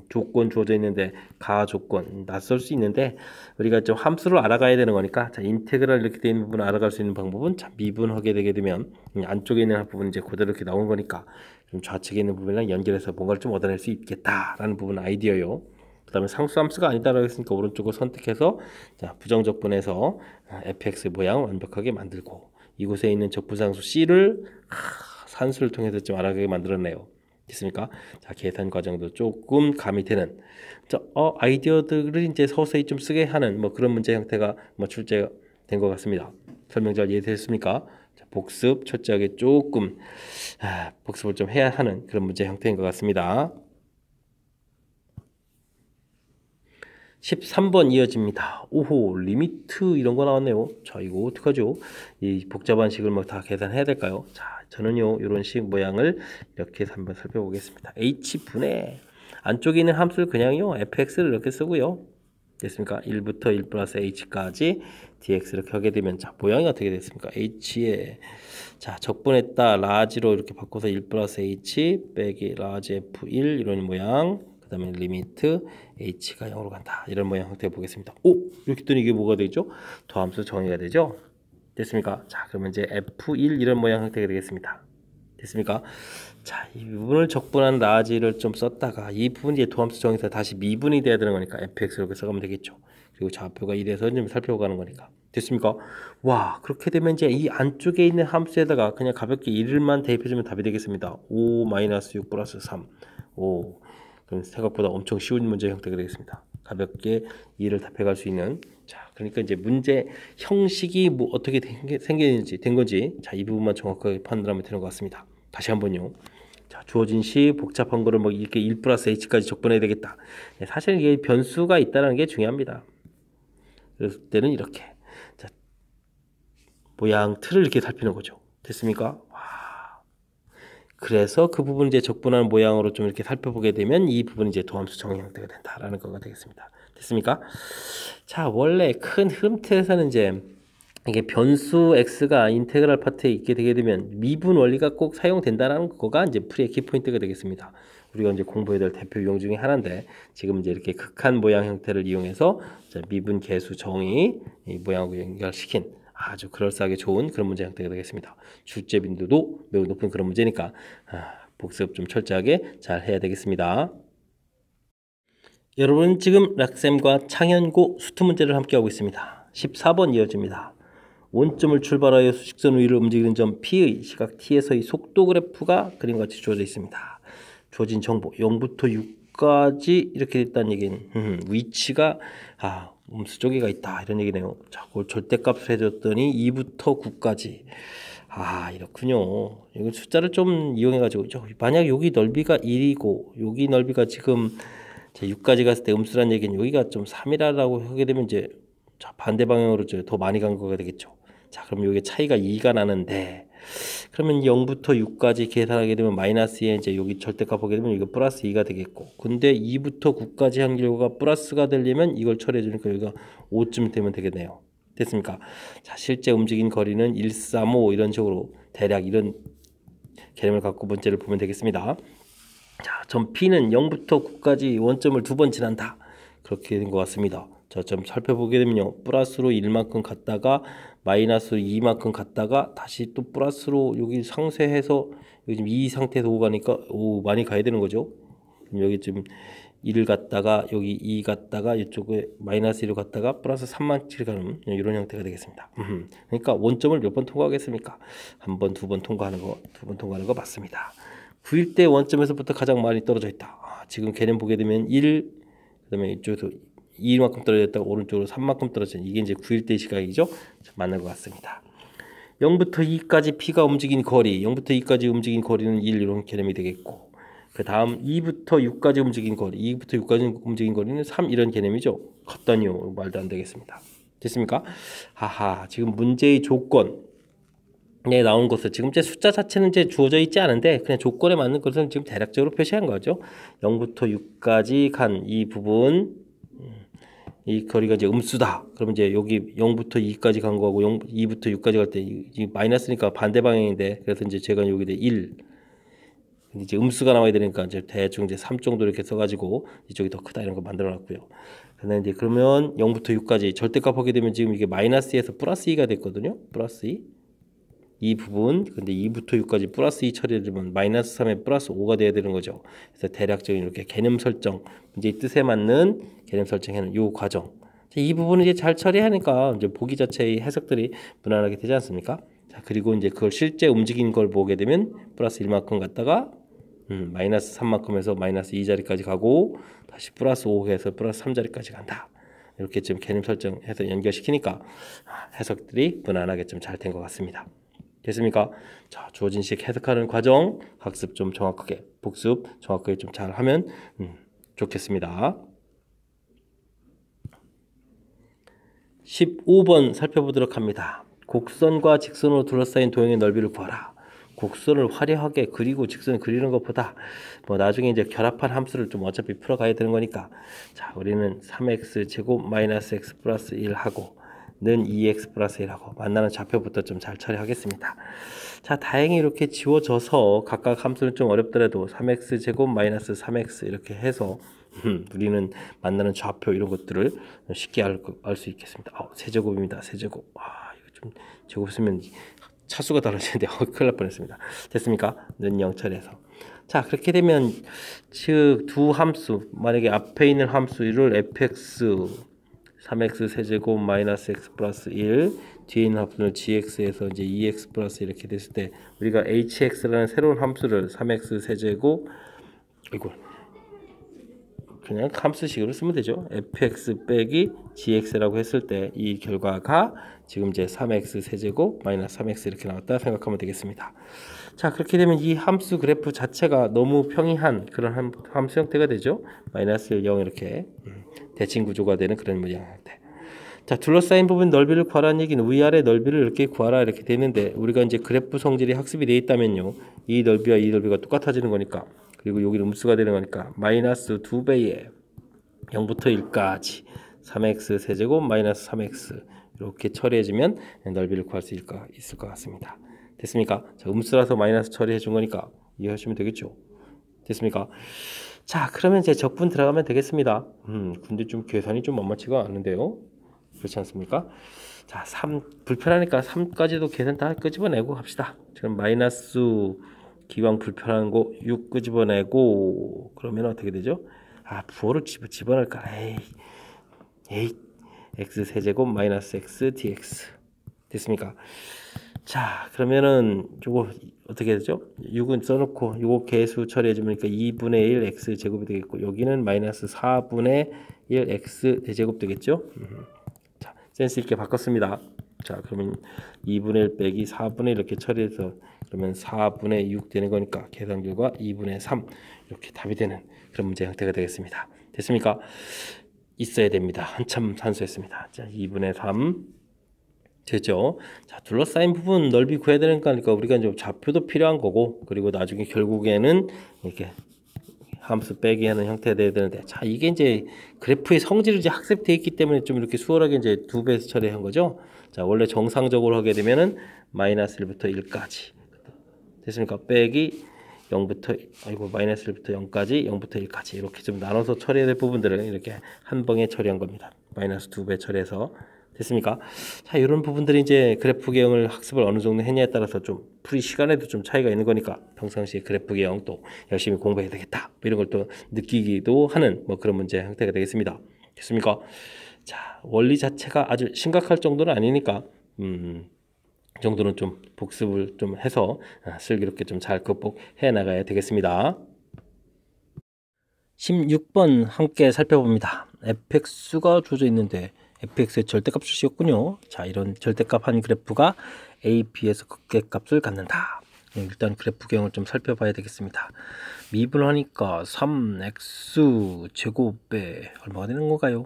조건 주어져 있는데 가조건 낯설 수 있는데 우리가 좀 함수를 알아가야 되는 거니까, 자, 인테그랄 이렇게 되어 있는 부분을 알아갈 수 있는 방법은, 자, 미분하게 되게 되면 안쪽에 있는 부분은 이제 그대로 이렇게 나온 거니까 좀 좌측에 있는 부분이랑 연결해서 뭔가를 좀 얻어낼 수 있겠다라는 부분 아이디어요. 그 다음에 상수함수가 아니다라고 했으니까 오른쪽을 선택해서, 자, 부정적분해서 fx 모양 완벽하게 만들고, 이곳에 있는 적분상수 c를 산수를 통해서 좀 알아가게 만들었네요. 됐습니까? 자, 계산 과정도 조금 감이 되는, 아이디어들을 이제 서서히 좀 쓰게 하는 뭐 그런 문제 형태가 뭐 출제가 된 것 같습니다. 설명 잘 이해되셨습니까? 자, 복습 철저하게 조금 복습을 좀 해야 하는 그런 문제 형태인 것 같습니다. 13번 이어집니다. 오호, 리미트 이런 거 나왔네요. 자, 이거 어떡하죠? 이 복잡한 식을 뭐 다 계산해야 될까요? 자, 저는요, 이런 식 모양을 이렇게 해서 한번 살펴보겠습니다. h분의 안쪽에 있는 함수를 그냥요, fx를 이렇게 쓰고요. 됐습니까? 1부터 1 플러스 h까지 dx 이렇게 하게 되면, 자, 모양이 어떻게 됐습니까? h에, 자, 적분했다 라지로 이렇게 바꿔서 1 플러스 h 빼기 라지 f1 이런 모양. 그 다음에 리미트 h가 0으로 간다. 이런 모양 형태 보겠습니다. 이렇게 뜨니 이게 뭐가 되죠? 더함수 정의가 되죠? 됐습니까? 자, 그러면 이제 f1 이런 모양 형태가 되겠습니다. 됐습니까? 자, 이 부분을 적분한 라지를 좀 썼다가 이 부분이 이제 도함수 정의에서 다시 미분이 돼야 되는 거니까 fx 이렇게 써가면 되겠죠. 그리고 좌표가 1에서 좀 살펴가는 거니까. 됐습니까? 와, 그렇게 되면 이제 이 안쪽에 있는 함수에다가 그냥 가볍게 1만 대입해주면 답이 되겠습니다. 5-6 플러스 3. 그럼 생각보다 엄청 쉬운 문제 형태가 되겠습니다. 가볍게 2를 답해갈 수 있는. 자, 그러니까 이제 문제 형식이 뭐 어떻게 생겼는지 된 건지, 자, 이 부분만 정확하게 판단하면 되는 것 같습니다. 다시 한번요. 자, 주어진 시 복잡한 거를 뭐 이렇게 1 플러스 h까지 적분해야 되겠다. 네, 사실 이게 변수가 있다는 게 중요합니다. 그럴 때는 이렇게 자, 모양 틀을 이렇게 살피는 거죠. 됐습니까? 와. 그래서 그 부분 이제 적분하는 모양으로 좀 이렇게 살펴보게 되면 이 부분이 이제 도함수 정의 형태가 된다라는 거가 되겠습니다. 됐습니까? 자, 원래 큰 흐름 틀에서는 이제 이게 변수 x가 인테그랄 파트에 있게 되게 되면 미분 원리가 꼭 사용된다라는 거가 이제 풀이의 키포인트가 되겠습니다. 우리가 이제 공부해야 될 대표 유형 중에 하나인데 지금 이제 이렇게 극한 모양 형태를 이용해서 미분 계수 정의 이 모양하고 연결시킨 아주 그럴싸하게 좋은 그런 문제 형태가 되겠습니다. 출제 빈도도 매우 높은 그런 문제니까 복습 좀 철저하게 잘 해야 되겠습니다. 여러분 지금 락쌤과 창현고 수투 문제를 함께 하고 있습니다. 14번 이어집니다. 원점을 출발하여 수직선 위를 움직이는 점 P의 시각 T에서의 속도 그래프가 그림과 같이 주어져 있습니다. 주어진 정보 0부터 6까지 이렇게 됐다는 얘기는 위치가 음수 쪽에가 있다 이런 얘기네요. 자, 그걸 절대값을 해줬더니 2부터 9까지 이렇군요. 이거 숫자를 좀 이용해 가지고 만약 여기 넓이가 1이고 여기 넓이가 지금 6까지 갔을 때 음수란 얘기는 여기가 좀 3이라고 하게 되면 이제 반대 방향으로 더 많이 간 거가 되겠죠. 자, 그럼 여기 차이가 2가 나는데 그러면 0부터 6까지 계산하게 되면 마이너스 2에 이제 여기 절대값 보게 되면 이거 플러스 2가 되겠고 근데 2부터 9까지 한 결과가 플러스가 되려면 이걸 처리해 주니까 여기가 5쯤 되면 되겠네요. 됐습니까? 자, 실제 움직인 거리는 135 이런 식으로 대략 이런 개념을 갖고 문제를 보면 되겠습니다. 자, 점 P는 0부터 9까지 원점을 2번 지난다. 그렇게 된 것 같습니다. 자, 좀 살펴보게 되면요. 플러스로 1만큼 갔다가 마이너스로 2만큼 갔다가 다시 또 플러스로 여기 상쇄해서 여기 지금 2 상태에서 5 가니까 5 많이 가야 되는 거죠. 여기 지금 1을 갔다가 여기 2 갔다가 이쪽에 마이너스 1을 갔다가 플러스 3만치 가는 이런 형태가 되겠습니다. 그러니까 원점을 몇 번 통과하겠습니까? 한 번, 두 번 통과하는 거, 두 번 통과하는 거 맞습니다. 9일 때 원점에서부터 가장 많이 떨어져 있다. 지금 개념 보게 되면 1, 그 다음에 이쪽에서 2만큼 떨어졌다가 오른쪽으로 3만큼 떨어진 이게 이제 9일 때 시각이죠. 맞는 것 같습니다. 0부터 2까지 P가 움직인 거리, 0부터 2까지 움직인 거리는 1 이런 개념이 되겠고 그 다음 2부터 6까지 움직인 거리, 2부터 6까지 움직인 거리는 3 이런 개념이죠. 컸더니요. 말도 안 되겠습니다. 됐습니까? 지금 문제의 조건 네, 나온 것을 지금 제 숫자 자체는 이제 주어져 있지 않은데 그냥 조건에 맞는 것은 지금 대략적으로 표시한 거죠. 0부터 6까지 간 이 부분 이 거리가 이제 음수다. 그러면 이제 여기 0부터 2까지 간 거하고 2부터 6까지 갈 때 마이너스니까 반대 방향인데 그래서 이제 제가 여기 1 이제 음수가 나와야 되니까 이제 대충 이제 3 정도 이렇게 써가지고 이쪽이 더 크다 이런 거 만들어놨고요. 근데 이제 그러면 0부터 6까지 절대값 하게 되면 지금 이게 마이너스 2에서 플러스 2가 됐거든요. 플러스 2. 이 부분 근데 2부터 6까지 플러스 2 처리해주면 마이너스 3에 플러스 5가 돼야 되는 거죠. 그래서 대략적인 이렇게 개념 설정 문제의 뜻에 맞는 개념 설정하는 요 과정 이 부분을 이제 잘 처리하니까 이제 보기 자체의 해석들이 무난하게 되지 않습니까? 자, 그리고 이제 그걸 실제 움직인 걸 보게 되면 플러스 1만큼 갔다가 마이너스 3만큼에서 마이너스 2자리까지 가고 다시 플러스 5에서 플러스 3자리까지 간다. 이렇게 좀 개념 설정해서 연결시키니까 해석들이 무난하게 좀 잘 된 것 같습니다. 됐습니까? 자, 주어진 식 해석하는 과정 학습 좀 정확하게 복습 정확하게 좀 잘 하면 좋겠습니다. 15번 살펴보도록 합니다. 곡선과 직선으로 둘러싸인 도형의 넓이를 구하라. 곡선을 화려하게 그리고 직선을 그리는 것보다 뭐 나중에 이제 결합한 함수를 좀 어차피 풀어가야 되는 거니까 자, 우리는 3x 제곱 마이너스 x 플러스 1 하고 는 2x 플러스 1하고 만나는 좌표부터 좀 잘 처리하겠습니다. 자, 다행히 이렇게 지워져서 각각 함수는 좀 어렵더라도 3x 제곱 마이너스 3x 이렇게 해서 우리는 만나는 좌표 이런 것들을 쉽게 알 수 있겠습니다. 세제곱입니다. 세제곱. 이거 좀 제곱 쓰면 차수가 달라지는데 큰일 날 뻔했습니다. 됐습니까? 는 0 처리해서. 자, 그렇게 되면 즉 두 함수 만약에 앞에 있는 함수를 fx 3x 세제곱 마이너스 x 플러스 1 뒤에 있는 함수는 gx에서 이제 2x 플러스 이렇게 됐을 때 우리가 hx라는 새로운 함수를 3x 세제곱 그냥 함수식으로 쓰면 되죠. fx 빼기 gx라고 했을 때 이 결과가 지금 이제 3x 세제곱 마이너스 3x 이렇게 나왔다 생각하면 되겠습니다. 자, 그렇게 되면 이 함수 그래프 자체가 너무 평이한 그런 함수 형태가 되죠. 마이너스 1, 0 이렇게 대칭 구조가 되는 그런 모양 형태. 자, 둘러싸인 부분 넓이를 구하라는 얘기는 위아래 넓이를 이렇게 구하라 이렇게 되는데, 우리가 이제 그래프 성질이 학습이 되어 있다면요, 이 넓이와 이 넓이가 똑같아지는 거니까, 그리고 여기 음수가 되는 거니까 마이너스 2배에 0부터 1까지 3x 세제곱 마이너스 3x 이렇게 처리해주면 넓이를 구할 수 있을 것 같습니다. 됐습니까? 자, 음수라서 마이너스 처리해 준 거니까 이해하시면 되겠죠. 됐습니까? 자, 그러면 이제 적분 들어가면 되겠습니다. 근데 좀 계산이 좀 만만치가 않은데요. 그렇지 않습니까? 자, 3 불편하니까 3까지도 계산 다 끄집어내고 합시다. 지금 마이너스 기왕 불편한 거 6 끄집어내고 그러면 어떻게 되죠? 아, 부호를 집어넣을까? 에이, x 세제곱 마이너스 x dx 됐습니까? 자, 그러면은 요거 어떻게 되죠? 6은 써놓고 요거 개수 처리해주면 2분의 1 x 제곱이 되겠고, 여기는 마이너스 4분의 1 x 대제곱 되겠죠? 자, 센스 있게 바꿨습니다. 자, 그러면 2분의 1 빼기 4분의 1 이렇게 처리해서 그러면 4분의 6 되는 거니까 계산 결과 2분의 3 이렇게 답이 되는 그런 문제 형태가 되겠습니다. 됐습니까? 있어야 됩니다. 한참 산수했습니다. 자, 2분의 3 되죠. 자, 둘러싸인 부분 넓이 구해야 되는 거니까 우리가 이제 좌표도 필요한 거고, 그리고 나중에 결국에는 이렇게 함수 빼기 하는 형태가 돼야 되는데, 자, 이게 이제 그래프의 성질이 이제 학습되어 있기 때문에 좀 이렇게 수월하게 이제 2배에서 처리한 거죠. 자, 원래 정상적으로 하게 되면은 마이너스 1부터 1까지 됐습니까? 빼기 0부터 마이너스 1부터 0까지 0부터 1까지 이렇게 좀 나눠서 처리해야 될 부분들을 이렇게 한 방에 처리한 겁니다. 마이너스 2배 처리해서 됐습니까? 자, 이런 부분들이 이제 그래프 개형을 학습을 어느 정도 했냐에 따라서 좀 풀이 시간에도 좀 차이가 있는 거니까 평상시에 그래프 개형 또 열심히 공부해야 되겠다, 뭐 이런 걸 또 느끼기도 하는 뭐 그런 문제 형태가 되겠습니다. 됐습니까? 자, 원리 자체가 아주 심각할 정도는 아니니까 정도는 좀 복습을 좀 해서 슬기롭게 좀 잘 극복해 나가야 되겠습니다. 16번 함께 살펴봅니다. fx가 주어져 있는데 fx의 절대값을 씌웠군요. 자, 이런 절대값 한 그래프가 a, b에서 극대값을 갖는다. 일단 그래프 개형을 좀 살펴봐야 되겠습니다. 미분하니까 3x 제곱에 얼마가 되는 건가요?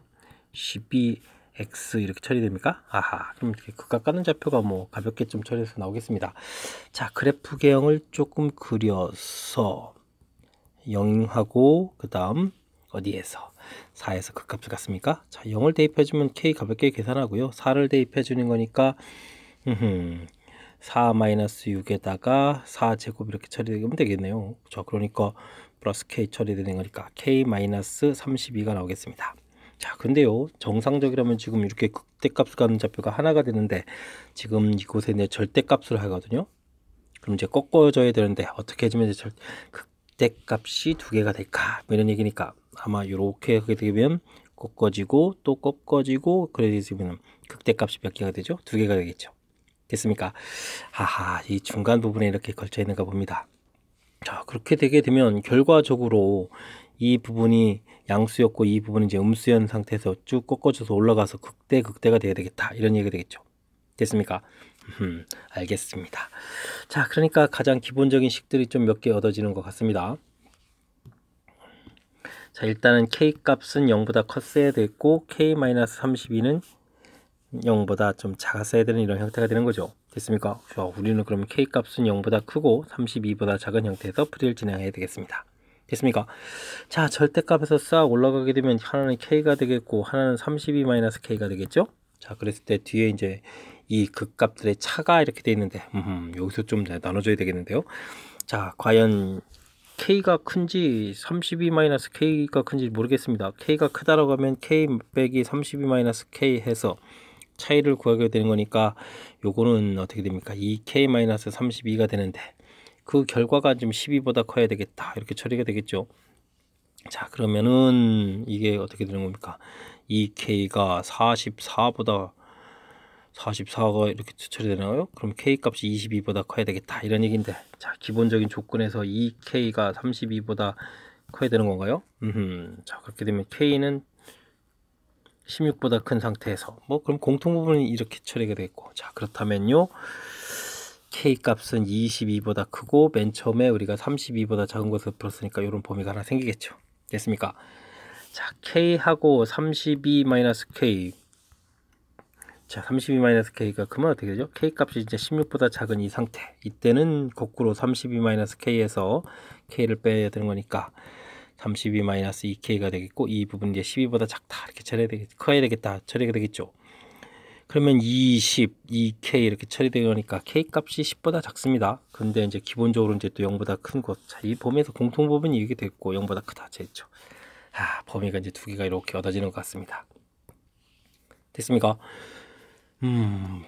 12x 이렇게 처리됩니까? 아하, 그럼 이렇게 극각 갖는 좌표가 뭐 가볍게 좀 처리해서 나오겠습니다. 자, 그래프 개형을 조금 그려서 0하고 그 다음 어디에서 4에서 극값을 갖습니까? 자, 0을 대입해주면 k 가볍게 계산하고요. 4를 대입해주는 거니까 4-6에다가 4제곱 이렇게 처리되면 되겠네요. 자, 그러니까 플러스 k 처리되는 거니까 k-32가 나오겠습니다. 자, 근데요, 정상적이라면 지금 이렇게 극대값을 갖는 좌표가 하나가 되는데 지금 이곳에 내 절대값을 하거든요. 그럼 이제 꺾어줘야 되는데 어떻게 해주면 이제 극대값이 2개가 될까? 뭐 이런 얘기니까 아마 이렇게 하게 되면 꺾어지고 또 꺾어지고 그래 되면 극대값이 몇 개가 되죠? 2개가 되겠죠. 됐습니까? 하하, 이 중간 부분에 이렇게 걸쳐 있는가 봅니다. 자, 그렇게 되게 되면 결과적으로 이 부분이 양수였고 이 부분은 이제 음수연 상태에서 쭉 꺾어져서 올라가서 극대가 돼야 되겠다, 이런 얘기가 되겠죠. 됐습니까? 알겠습니다. 자, 그러니까 가장 기본적인 식들이 좀 몇 개 얻어지는 것 같습니다. 자, 일단은 k 값은 0보다 컸어야 됐고 k-32는 0보다 좀 작았어야 되는 이런 형태가 되는 거죠. 됐습니까? 자, 우리는 그러면 k 값은 0보다 크고 32보다 작은 형태에서 풀이를 진행해야 되겠습니다. 됐습니까? 자, 절대값에서 싹 올라가게 되면 하나는 k가 되겠고 하나는 32-k가 되겠죠? 자, 그랬을 때 뒤에 이제 이 극값들의 차가 이렇게 돼 있는데 여기서 좀 나눠줘야 되겠는데요. 자, 과연 k가 큰지 32-k가 큰지 모르겠습니다. k가 크다라고 하면 k 빼기 32-k 해서 차이를 구하게 되는 거니까 요거는 어떻게 됩니까? 2k-32가 되는데 그 결과가 좀 12보다 커야 되겠다, 이렇게 처리가 되겠죠. 자, 그러면은 이게 어떻게 되는 겁니까? 2k가 44가 이렇게 처리되나요? 그럼 k 값이 22보다 커야 되겠다, 이런 얘기인데, 자, 기본적인 조건에서 2k가 32보다 커야 되는 건가요? 자, 그렇게 되면 K는 16보다 큰 상태에서 그럼 공통 부분이 이렇게 처리가 되겠고, 자, 그렇다면요, K 값은 22보다 크고 맨 처음에 우리가 32보다 작은 것을 풀었으니까 이런 범위가 하나 생기겠죠. 됐습니까? 자, K하고 32-K, 자, 32-K가 그러면 어떻게 되죠? K 값이 이제 16보다 작은 이 상태, 이때는 거꾸로 32-K에서 K를 빼야 되는 거니까 32-2K가 되겠고, 이 부분이 이제 12보다 작다 이렇게 커야 되겠다 처리가 되겠죠. 그러면 22K 이렇게 처리되는 거니까 K 값이 10보다 작습니다. 근데 이제 기본적으로 이제 또 0보다 큰 것, 자, 이 범위에서 공통 부분이 이게 됐고 0보다 크다 됐죠. 범위가 이제 두 개가 이렇게 얻어지는 것 같습니다. 됐습니까?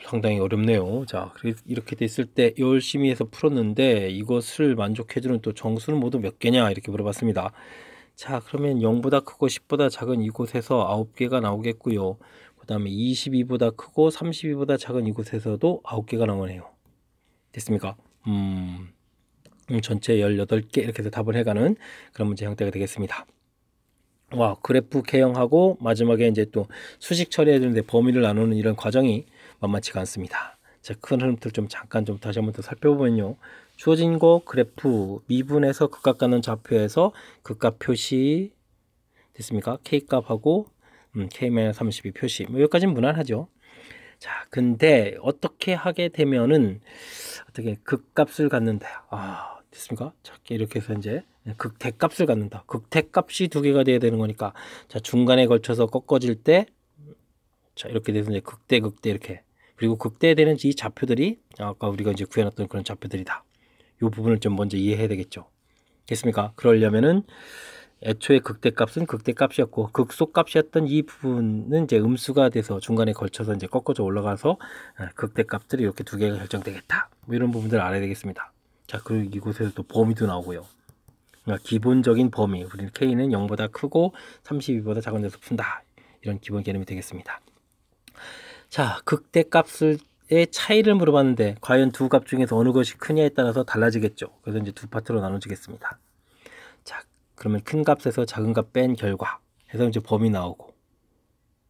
상당히 어렵네요. 자, 이렇게 됐을 때 열심히 해서 풀었는데 이것을 만족해주는 또 정수는 모두 몇 개냐 이렇게 물어봤습니다. 자, 그러면 0보다 크고 10보다 작은 이곳에서 9개가 나오겠고요. 그 다음에 22보다 크고 32보다 작은 이곳에서도 9개가 나오네요. 됐습니까? 전체 18개 이렇게 해서 답을 해가는 그런 문제 형태가 되겠습니다. 와, 그래프 개형하고 마지막에 이제 또 수식 처리해야 되는데 범위를 나누는 이런 과정이 만만치가 않습니다. 자, 큰 흐름들 좀 잠깐 좀 다시 한번 더 살펴보면요. 주어진 거 그래프 미분해서 극값 갖는 좌표에서 극값 표시 됐습니까? K값하고 K-32 표시 여기까지는 무난하죠. 자, 근데 어떻게 하게 되면은 어떻게 극값을 갖는다. 됐습니까? 자, 이렇게 해서 이제 극대값을 갖는다. 극대값이 두 개가 돼야 되는 거니까, 자, 중간에 걸쳐서 꺾어질 때, 자, 이렇게 돼서 이제 극대 이렇게, 그리고 극대되는 이 좌표들이 아까 우리가 이제 구해놨던 그런 좌표들이다. 이 부분을 좀 먼저 이해해야 되겠죠. 됐습니까? 그러려면은 애초에 극대값은 극대값이었고 극소값이었던 이 부분은 이제 음수가 돼서 중간에 걸쳐서 이제 꺾어져 올라가서 극대값들이 이렇게 두 개가 결정되겠다. 이런 부분들을 알아야 되겠습니다. 자, 그리고 이곳에서 또 범위도 나오고요. 그러니까 기본적인 범위, 우리는 K는 0보다 크고 32보다 작은 데서 푼다. 이런 기본 개념이 되겠습니다. 자, 극대값의 차이를 물어봤는데 과연 두 값 중에서 어느 것이 크냐에 따라서 달라지겠죠. 그래서 이제 두 파트로 나눠지겠습니다. 자, 그러면 큰 값에서 작은 값 뺀 결과 해서 이제 범위 나오고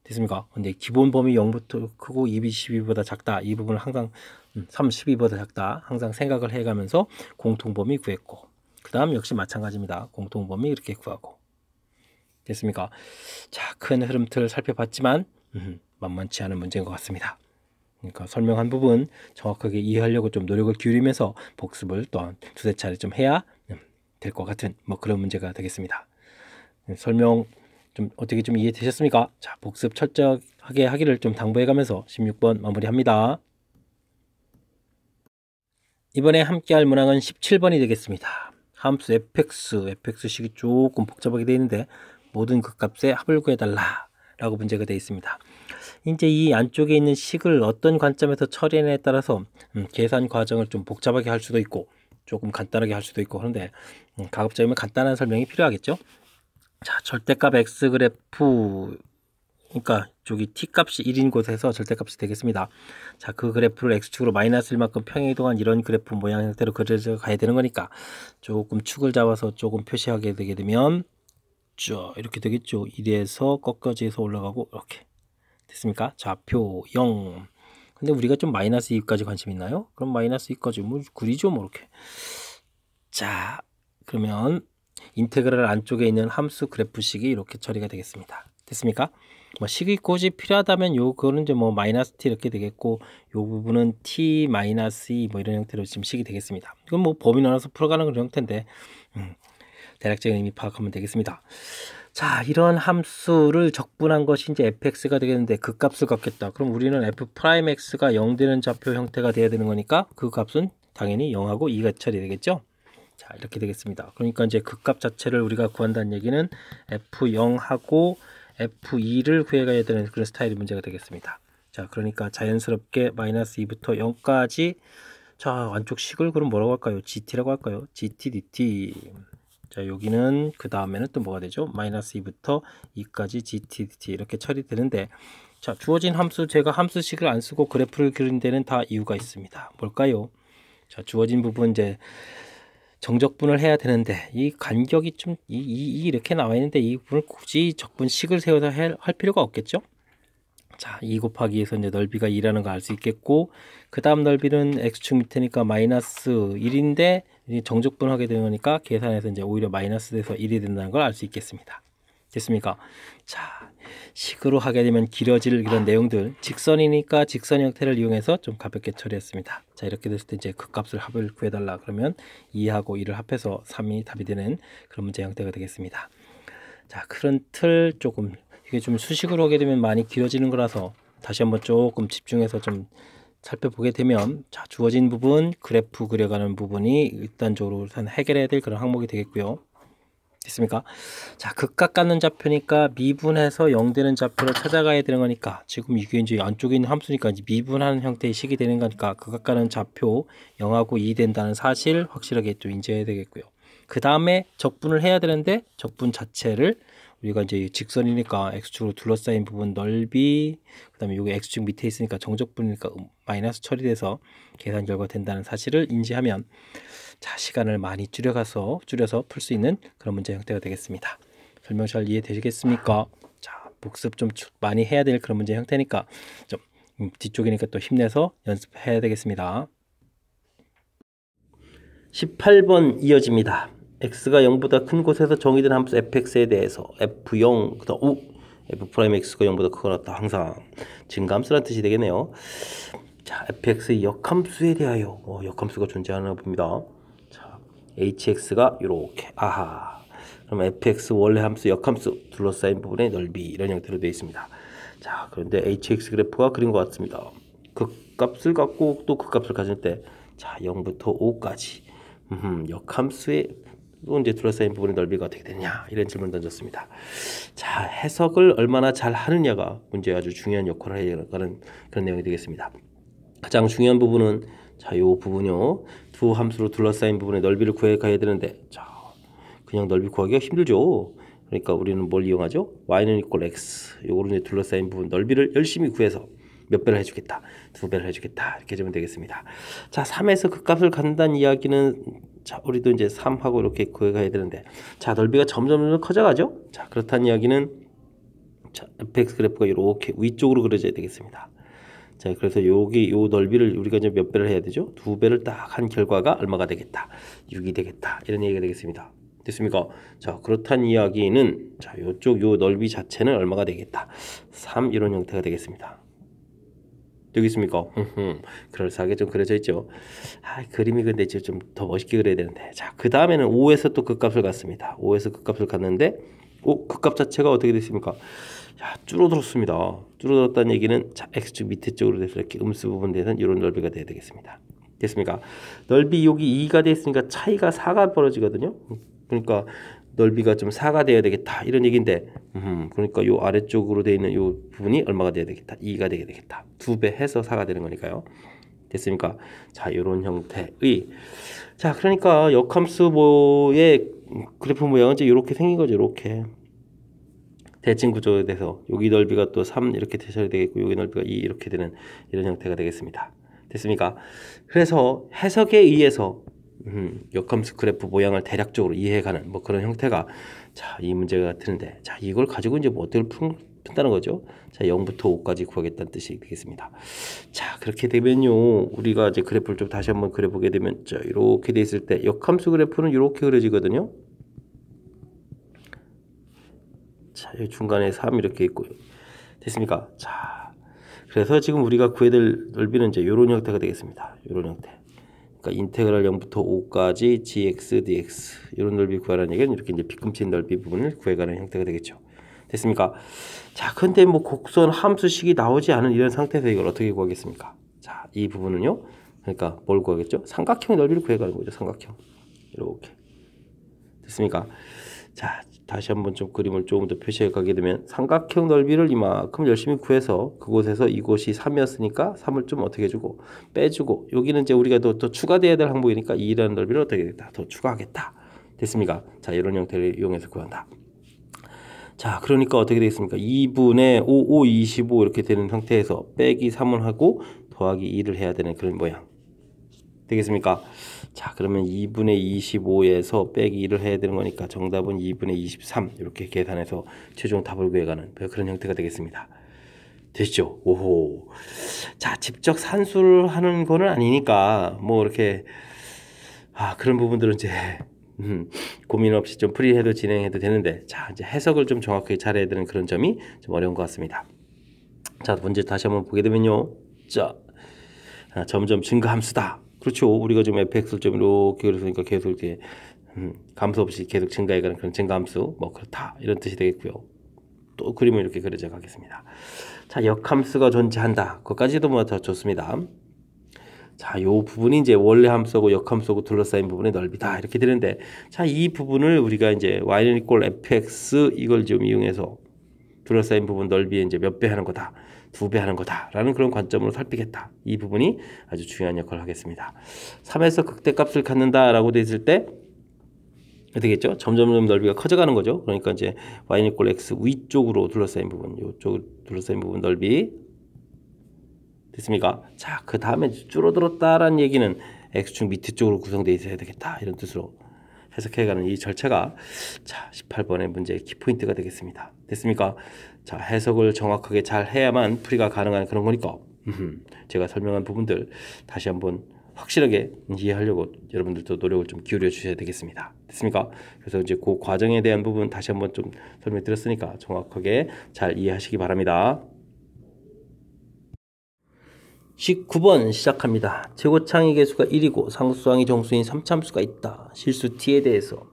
됐습니까? 근데 기본 범위 0부터 크고 12보다 작다. 이 부분을 항상 32보다 작다. 항상 생각을 해가면서 공통범위 구했고 그 다음 역시 마찬가지입니다. 공통범위 이렇게 구하고 됐습니까? 자, 큰 흐름틀을 살펴봤지만 만만치 않은 문제인 것 같습니다. 그러니까 설명한 부분 정확하게 이해하려고 좀 노력을 기울이면서 복습을 또한 두세 차례 좀 해야 될 것 같은 그런 문제가 되겠습니다. 설명 좀 어떻게 좀 이해되셨습니까? 자, 복습 철저하게 하기를 좀 당부해가면서 16번 마무리합니다. 이번에 함께할 문항은 17번이 되겠습니다. 함수 fx식이 조금 복잡하게 되어 있는데 모든 극값의 합을 구해달라 라고 문제가 되어 있습니다. 이제 이 안쪽에 있는 식을 어떤 관점에서 처리하느냐에 따라서 계산 과정을 좀 복잡하게 할 수도 있고 조금 간단하게 할 수도 있고 그런데 가급적이면 간단한 설명이 필요하겠죠. 자, 절대값 x 그래프, 그러니까 저기 t 값이 1인 곳에서 절대값이 되겠습니다. 자, 그 그래프를 x축으로 마이너스 1만큼 평행이동한 이런 그래프 모양 형태로 그려져 가야 되는 거니까 조금 축을 잡아서 조금 표시하게 되게 되면 쭉 이렇게 되겠죠. 1에서 꺾어져서 올라가고 이렇게 됐습니까? 좌표 0. 근데 우리가 좀 마이너스 2까지 관심 있나요? 그럼 마이너스 2까지 그리죠 이렇게. 자, 그러면 인테그랄 안쪽에 있는 함수 그래프식이 이렇게 처리가 되겠습니다. 됐습니까? 식이 굳이 필요하다면 그거는 이제 마이너스 t 이렇게 되겠고 요 부분은 t 마이너스 2 이런 형태로 지금 식이 되겠습니다. 이건 범위 나눠서 풀어가는 그런 형태인데 대략적인 의미 파악하면 되겠습니다. 자, 이런 함수를 적분한 것이 이제 fx가 되겠는데 그 값을 갖겠다. 그럼 우리는 f'x가 0 되는 좌표 형태가 돼야 되는 거니까 그 값은 당연히 0하고 2가 처리되겠죠. 자, 이렇게 되겠습니다. 그러니까 이제 극값 자체를 우리가 구한다는 얘기는 f0하고 f2를 구해가야 되는 그런 스타일의 문제가 되겠습니다. 자, 그러니까 자연스럽게 마이너스 2부터 0까지 자, 안쪽 식을 그럼 뭐라고 할까요? gt라고 할까요? gt dt. 자, 여기는 그 다음에는 또 뭐가 되죠? 마이너스 2부터 2까지 gt dt 이렇게 처리되는데 자, 주어진 함수 제가 함수식을 안 쓰고 그래프를 그린 데는 다 이유가 있습니다. 뭘까요? 자, 주어진 부분 이제 정적분을 해야 되는데 이 간격이 좀 이렇게 나와 있는데 이 부분을 굳이 적분식을 세워서 할 필요가 없겠죠? 자, 2 곱하기 2에서 이제 넓이가 2라는 거 알 수 있겠고, 그 다음 넓이는 x축 밑에니까 마이너스 1인데 정적분 하게 되니까 계산해서 이제 오히려 마이너스 돼서 1이 된다는 걸 알 수 있겠습니다. 됐습니까? 자, 식으로 하게 되면 길어질 이런 내용들, 직선이니까 직선 형태를 이용해서 좀 가볍게 처리했습니다. 자, 이렇게 됐을 때 이제 극값을 합을 구해달라 그러면 2하고 2를 합해서 3이 답이 되는 그런 문제 형태가 되겠습니다. 자, 그런 틀 조금 이게 좀 수식으로 하게 되면 많이 길어지는 거라서 다시 한번 조금 집중해서 좀 살펴보게 되면, 자, 주어진 부분 그래프 그려가는 부분이 일단적으로 해결해야 될 그런 항목이 되겠고요. 됐습니까? 자, 극각 갖는 좌표니까 미분해서 0 되는 좌표를 찾아가야 되는 거니까, 지금 이게 이제 안쪽에 있는 함수니까 이제 미분하는 형태의 식이 되는 거니까 극각 갖는 좌표 0하고 2 된다는 사실 확실하게 좀 인지해야 되겠고요. 그 다음에 적분을 해야 되는데 적분 자체를 우리가 이제 직선이니까 x축으로 둘러싸인 부분 넓이, 그 다음에 여기 x축 밑에 있으니까 정적분이니까 마이너스 처리돼서 계산 결과 된다는 사실을 인지하면, 자, 시간을 많이 줄여서 풀 수 있는 그런 문제 형태가 되겠습니다. 설명 잘 이해되시겠습니까? 자, 복습 좀 많이 해야 될 그런 문제 형태니까 좀 뒤쪽이니까 또 힘내서 연습해야 되겠습니다. 18번 이어집니다. x가 0보다 큰 곳에서 정의된 함수 fx에 대해서 f0, 그다음 f'x가 0보다 크거나 항상 증가함수라는 뜻이 되겠네요. 자, fx의 역함수에 대하여 역함수가 존재하나 봅니다. 자, hx가 이렇게, 아하, 그럼 fx 원래 함수 역함수 둘러싸인 부분의 넓이 이런 형태로 되어 있습니다. 자, 그런데 hx 그래프가 그린 것 같습니다. 극값을 갖고 또 극값을 가질 때, 자, 0부터 5까지 역함수의 또 이제 둘러싸인 부분의 넓이가 어떻게 되느냐, 이런 질문을 던졌습니다. 자, 해석을 얼마나 잘 하느냐가 문제에 아주 중요한 역할을 해가는 그런 내용이 되겠습니다. 가장 중요한 부분은, 자, 요 부분요, 두 함수로 둘러싸인 부분의 넓이를 구해가야 되는데, 자, 그냥 넓이 구하기가 힘들죠. 그러니까 우리는 뭘 이용하죠? y는 이퀄 x, 요거로 이제 둘러싸인 부분 넓이를 열심히 구해서 몇 배를 해주겠다, 2배를 해주겠다, 이렇게 해주면 되겠습니다. 자, 3에서 극값을 갖는다는 이야기는, 자, 우리도 이제 3하고 이렇게 구해가야 되는데, 자, 넓이가 점점 커져가죠. 자, 그렇다는 이야기는, 자, fx 그래프가 이렇게 위쪽으로 그려져야 되겠습니다. 자, 그래서 여기 요 넓이를 우리가 이제 몇 배를 해야 되죠? 2배를 딱 한 결과가 얼마가 되겠다, 6이 되겠다, 이런 얘기가 되겠습니다. 됐습니까? 자, 그렇다는 이야기는, 자, 요쪽 요 넓이 자체는 얼마가 되겠다, 3, 이런 형태가 되겠습니다. 여기 있습니까? 그럴싸하게 좀 그려져 있죠. 그림이 근데 이제 좀 더 멋있게 그려야 되는데, 자, 그 다음에는 5에서 또 극값을 갖습니다. 5에서 극값을 갖는데, 극값 자체가 어떻게 됐습니까? 자, 줄어들었습니다. 줄어들었다는 얘기는, 자, x축 밑에 쪽으로 돼서 이렇게 음수 부분 대해서는 이런 넓이가 돼야 되겠습니다. 됐습니까? 넓이 여기 2가 됐으니까 차이가 4가 벌어지거든요. 그러니까 넓이가 좀 4가 돼야 되겠다, 이런 얘기인데, 그러니까 요 아래쪽으로 되어 있는 요 부분이 얼마가 돼야 되겠다, 2가 되게 되겠다. 2배 해서 4가 되는 거니까요. 됐습니까? 자, 요런 형태의, 자, 그러니까 역함수의 그래프 모양은 이제 이렇게 생긴 거죠. 이렇게 대칭 구조에 대해서 여기 넓이가 또 3 이렇게 되셔야 되겠고, 여기 넓이가 2 이렇게 되는 이런 형태가 되겠습니다. 됐습니까? 그래서 해석에 의해서 역함수 그래프 모양을 대략적으로 이해해가는 뭐 그런 형태가, 자, 이 문제가 드는데, 자, 이걸 가지고 이제 뭐 어떻게 푼다는 거죠? 자, 0부터 5까지 구하겠다는 뜻이 되겠습니다. 자, 그렇게 되면요, 우리가 이제 그래프를 좀 다시 한번 그려보게 되면, 자, 이렇게 돼 있을 때 역함수 그래프는 이렇게 그려지거든요. 자, 여기 중간에 3 이렇게 있고요. 됐습니까? 자, 그래서 지금 우리가 구해야 될 넓이는 이제 이런 형태가 되겠습니다. 이런 형태. 그러니까 인테그랄 0부터 5까지 gx dx, 이런 넓이 구하라는 얘기는 이렇게 이제 빗금친 넓이 부분을 구해가는 형태가 되겠죠. 됐습니까? 자, 근데 뭐 곡선 함수식이 나오지 않은 이런 상태에서 이걸 어떻게 구하겠습니까? 자, 이 부분은요, 그러니까 뭘 구하겠죠? 삼각형 넓이를 구해가는 거죠. 삼각형. 이렇게. 됐습니까? 자, 다시 한번 좀 그림을 조금 더 표시해 가게 되면, 삼각형 넓이를 이만큼 열심히 구해서 그곳에서 이곳이 3이었으니까 3을 좀 어떻게 해주고 빼주고, 여기는 이제 우리가 더 추가돼야 될 항목이니까 2라는 넓이를 어떻게 하겠다, 더 추가하겠다. 됐습니까? 자, 이런 형태를 이용해서 구한다. 자, 그러니까 어떻게 되겠습니까? 2분의 5, 5, 25 이렇게 되는 상태에서 빼기 3을 하고 더하기 2를 해야 되는 그런 모양 되겠습니까? 자, 그러면 2분의 25에서 빼기 1을 해야 되는 거니까 정답은 2분의 23 이렇게 계산해서 최종 답을 구해가는 그런 형태가 되겠습니다. 되시죠? 오호. 자, 직접 산수를 하는 거는 아니니까 뭐 이렇게 그런 부분들은 이제 고민 없이 좀 풀이해도 진행해도 되는데, 자, 이제 해석을 좀 정확하게 잘해야 되는 그런 점이 좀 어려운 것 같습니다. 자, 문제 다시 한번 보게 되면요. 자, 점점 증가 함수다. 그렇죠. 우리가 지금 fx를 좀 이렇게 그랬으니까 계속 이렇게 감소 없이 계속 증가해가는 그런 증가 함수, 뭐 그렇다 이런 뜻이 되겠고요. 또 그림을 이렇게 그려져 가겠습니다. 자, 역함수가 존재한다. 그것까지도 뭐 더 좋습니다. 자, 요 부분이 이제 원래 함수하고 역함수하고 둘러싸인 부분의 넓이다 이렇게 되는데, 자, 이 부분을 우리가 이제 y는 이꼴 fx 이걸 좀 이용해서 둘러싸인 부분 넓이에 이제 몇 배 하는 거다, 2배 하는 거다라는 그런 관점으로 살피겠다. 이 부분이 아주 중요한 역할을 하겠습니다. 3에서 극대값을 갖는다라고 돼 있을 때 되겠죠? 점점 넓이가 커져가는 거죠. 그러니까 이제 y는 이꼴 x 위쪽으로 둘러싸인 부분, 이쪽으로 둘러싸인 부분 넓이 됐습니까? 자, 그 다음에 줄어들었다라는 얘기는 x축 밑에 쪽으로 구성되어 있어야 되겠다 이런 뜻으로 해석해가는 이 절차가 자 18번의 문제의 키포인트가 되겠습니다. 됐습니까? 자, 해석을 정확하게 잘 해야만 풀이가 가능한 그런 거니까 제가 설명한 부분들 다시 한번 확실하게 이해하려고 여러분들도 노력을 좀 기울여 주셔야 되겠습니다. 됐습니까? 그래서 이제 그 과정에 대한 부분 다시 한번 좀 설명드렸으니까 정확하게 잘 이해하시기 바랍니다. 19번 시작합니다. 최고창의 개수가 1이고 상수항이 정수인 3참수가 있다. 실수 t에 대해서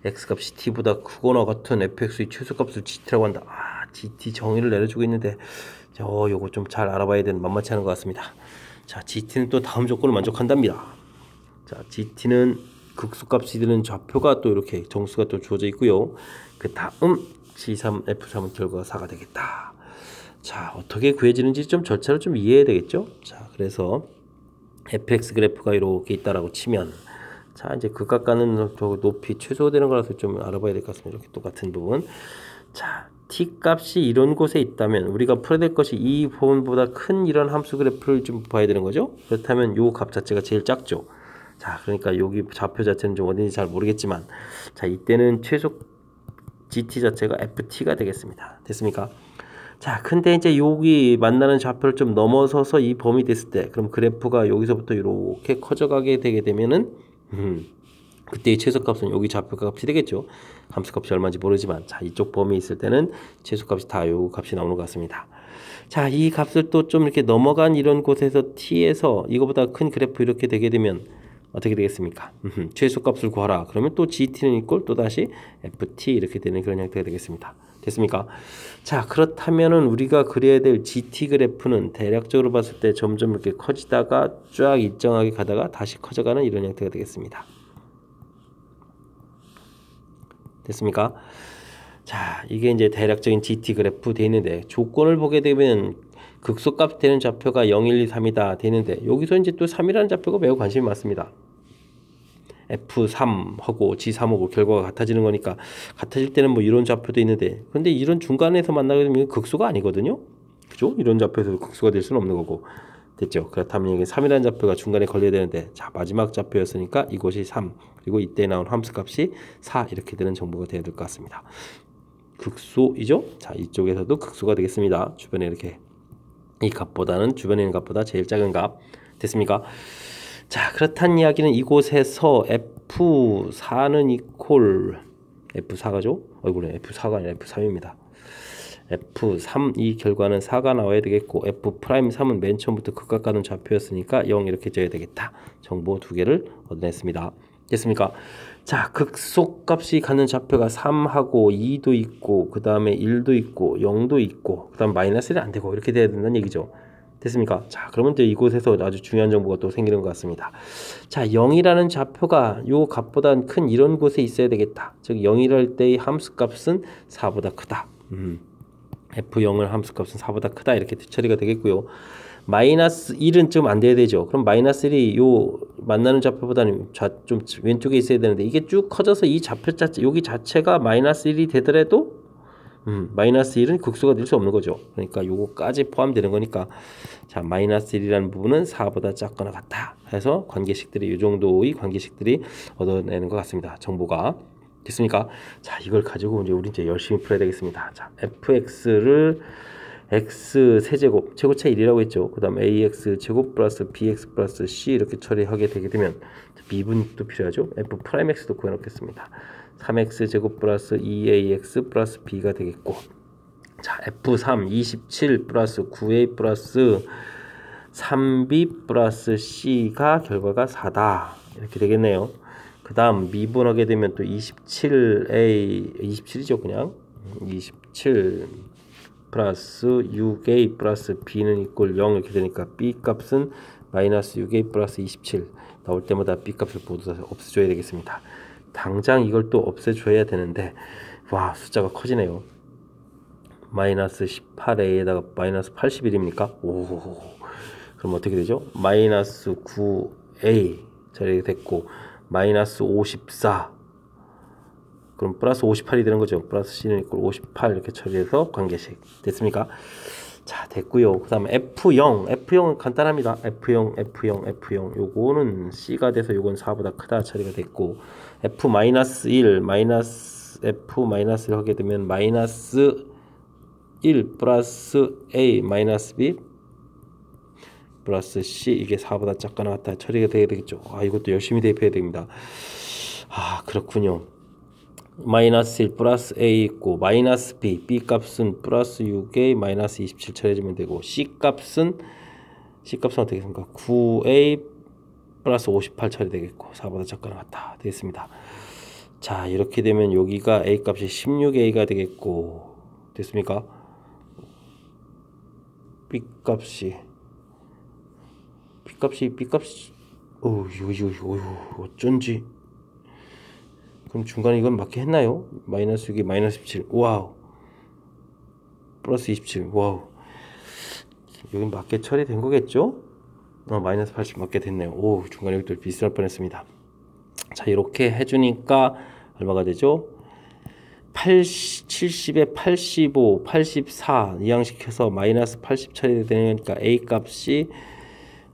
x값이 t보다 크거나 같은 fx의 최소값을 gt라고 한다. gt 정의를 내려주고 있는데 요거 좀 잘 알아봐야 되는 만만치 않은 것 같습니다. 자, gt는 또 다음 조건을 만족한답니다. 자, gt는 극소값이 되는 좌표가 또 이렇게 정수가 또 주어져 있고요. 그 다음 g3, f3은 결과가 4가 되겠다. 자, 어떻게 구해지는지 좀 절차를 좀 이해해야 되겠죠? 자, 그래서 fx 그래프가 이렇게 있다라고 치면, 자, 이제 극각가는 높이 최소되는 거라서 좀 알아봐야 될 것 같습니다. 이렇게 똑같은 부분. 자, t 값이 이런 곳에 있다면 우리가 풀어야 될 것이 이 부분보다 큰 이런 함수 그래프를 좀 봐야 되는 거죠. 그렇다면 요 값 자체가 제일 작죠. 자, 그러니까 여기 좌표 자체는 좀 어딘지 잘 모르겠지만, 자, 이때는 최소 gt 자체가 ft가 되겠습니다. 됐습니까? 자, 근데 이제 여기 만나는 좌표를 좀 넘어서서 이 범위 됐을 때, 그럼 그래프가 여기서부터 이렇게 커져가게 되게 되면은 그때의 최소값은 여기 좌표값이 되겠죠. 함수값이 얼마인지 모르지만, 자, 이쪽 범위 있을 때는 최소값이 다 요 값이 나오는 것 같습니다. 자, 이 값을 또 좀 이렇게 넘어간 이런 곳에서 t에서 이거보다 큰 그래프 이렇게 되게 되면 어떻게 되겠습니까? 최소값을 구하라. 그러면 또 gt는 이꼴 또 다시 ft 이렇게 되는 그런 형태가 되겠습니다. 됐습니까? 자, 그렇다면은 우리가 그려야 될 gt 그래프는 대략적으로 봤을 때 점점 이렇게 커지다가 쫙 일정하게 가다가 다시 커져가는 이런 형태가 되겠습니다. 됐습니까? 자, 이게 이제 대략적인 gt 그래프 되어 있는데, 조건을 보게 되면 극소값 되는 좌표가 0, 1, 2, 3이다 되는데, 여기서 이제 또 3이라는 좌표가 매우 관심이 많습니다. F3하고 G3하고 결과가 같아지는 거니까, 같아질 때는 뭐 이런 좌표도 있는데, 근데 이런 중간에서 만나게 되면 극소가 아니거든요. 그죠? 이런 좌표에서 극소가 될 수는 없는 거고. 됐죠? 그렇다면 여기 3이라는 좌표가 중간에 걸려야 되는데, 자, 마지막 좌표였으니까 이곳이 3, 그리고 이때 나온 함수값이 4 이렇게 되는 정보가 되어야 될 것 같습니다. 극소이죠? 자, 이쪽에서도 극소가 되겠습니다. 주변에 이렇게 이 값보다는 주변에 있는 값보다 제일 작은 값. 됐습니까? 자, 그렇다는 이야기는 이곳에서 F4는 이퀄 F4가죠? 얼굴에 F4가 아니라 F3입니다. F3 이 결과는 4가 나와야 되겠고, F'3은 맨 처음부터 극각 가는 좌표였으니까 0 이렇게 져야 되겠다. 정보 두 개를 얻어냈습니다. 됐습니까? 자, 극소값이 갖는 좌표가 3하고 2도 있고, 그 다음에 1도 있고 0도 있고, 그 다음 마이너스 1이 안 되고 이렇게 돼야 된다는 얘기죠. 됐습니까? 자, 그러면 이제 이곳에서 아주 중요한 정보가 또 생기는 것 같습니다. 자, 0이라는 좌표가 요 값보다 큰 이런 곳에 있어야 되겠다. 즉 0이랄 때의 함수값은 4보다 크다. F0을 함수값은 4보다 크다 이렇게 처리가 되겠고요. 마이너스 1은 좀 안 돼야 되죠. 그럼 마이너스 1이 요 만나는 좌표보다는 좀 왼쪽에 있어야 되는데, 이게 쭉 커져서 이 좌표 자체 여기 자체가 마이너스 1이 되더라도 마이너스 1은 극소가 될 수 없는 거죠. 그러니까 요거까지 포함되는 거니까 자 마이너스 1이라는 부분은 4보다 작거나 같다 해서 관계식들이 이 정도의 관계식들이 얻어내는 것 같습니다. 정보가 됐습니까? 자 이걸 가지고 이제 우리 이제 열심히 풀어야 되겠습니다. 자 fx를 x 세제곱 제곱차 1이라고 했죠. 그 다음 ax 제곱 플러스 bx 플러스 c 이렇게 처리하게 되게 되면 미분도 필요하죠. f'x도 구해놓겠습니다. 3x 제곱 플러스 2ax 플러스 b가 되겠고 자 f3 27 플러스 9a 플러스 3b 플러스 c가 결과가 4다 이렇게 되겠네요. 그 다음 미분하게 되면 또 27a 27이죠. 그냥 27 플러스 6a 플러스 b는 이꼴 0 이렇게 되니까 b 값은 마이너스 6a 플러스 27 나올 때마다 b 값을 모두 다 없애줘야 되겠습니다. 당장 이걸 또 없애줘야 되는데 와 숫자가 커지네요. 마이너스 18a에다가 마이너스 81입니까? 오 그럼 어떻게 되죠? 마이너스 9a 자리가 됐고 마이너스 54 그럼 플러스 58이 되는 거죠. 플러스 c는 이꼴 58 이렇게 처리해서 관계식 됐습니까? 자 됐고요. 그 다음에 F0은 간단합니다. F0 요거는 C가 돼서 요건 4보다 크다 처리가 됐고 F-1 F-1 하게 되면 마이너스 1 플러스 A 마이너스 B 플러스 C 이게 4보다 작거나 같다 처리가 되겠죠. 아 이것도 열심히 대입해야 됩니다. 아 그렇군요. 마이너스 1 플러스 a 있고 마이너스 b 값은 플러스 6a 마이너스 27 처리해주면 되고 c 값은 어떻게 됩니까? 9a 플러스 58 처리되겠고 4보다 작거나 같다 되겠습니다. 자 이렇게 되면 여기가 a 값이 16a가 되겠고 됐습니까? b 값이 이거 어쩐지 그럼 중간에 이건 맞게 했나요? 마이너스 6이 마이너스 17 와우 플러스 27 와우 여긴 맞게 처리된 거겠죠? 마이너스 80 맞게 됐네요. 오 중간에 여기 또 비슷할 뻔했습니다. 자 이렇게 해주니까 얼마가 되죠? 70에 85 84 이항시켜서 마이너스 80 처리되니까 a 값이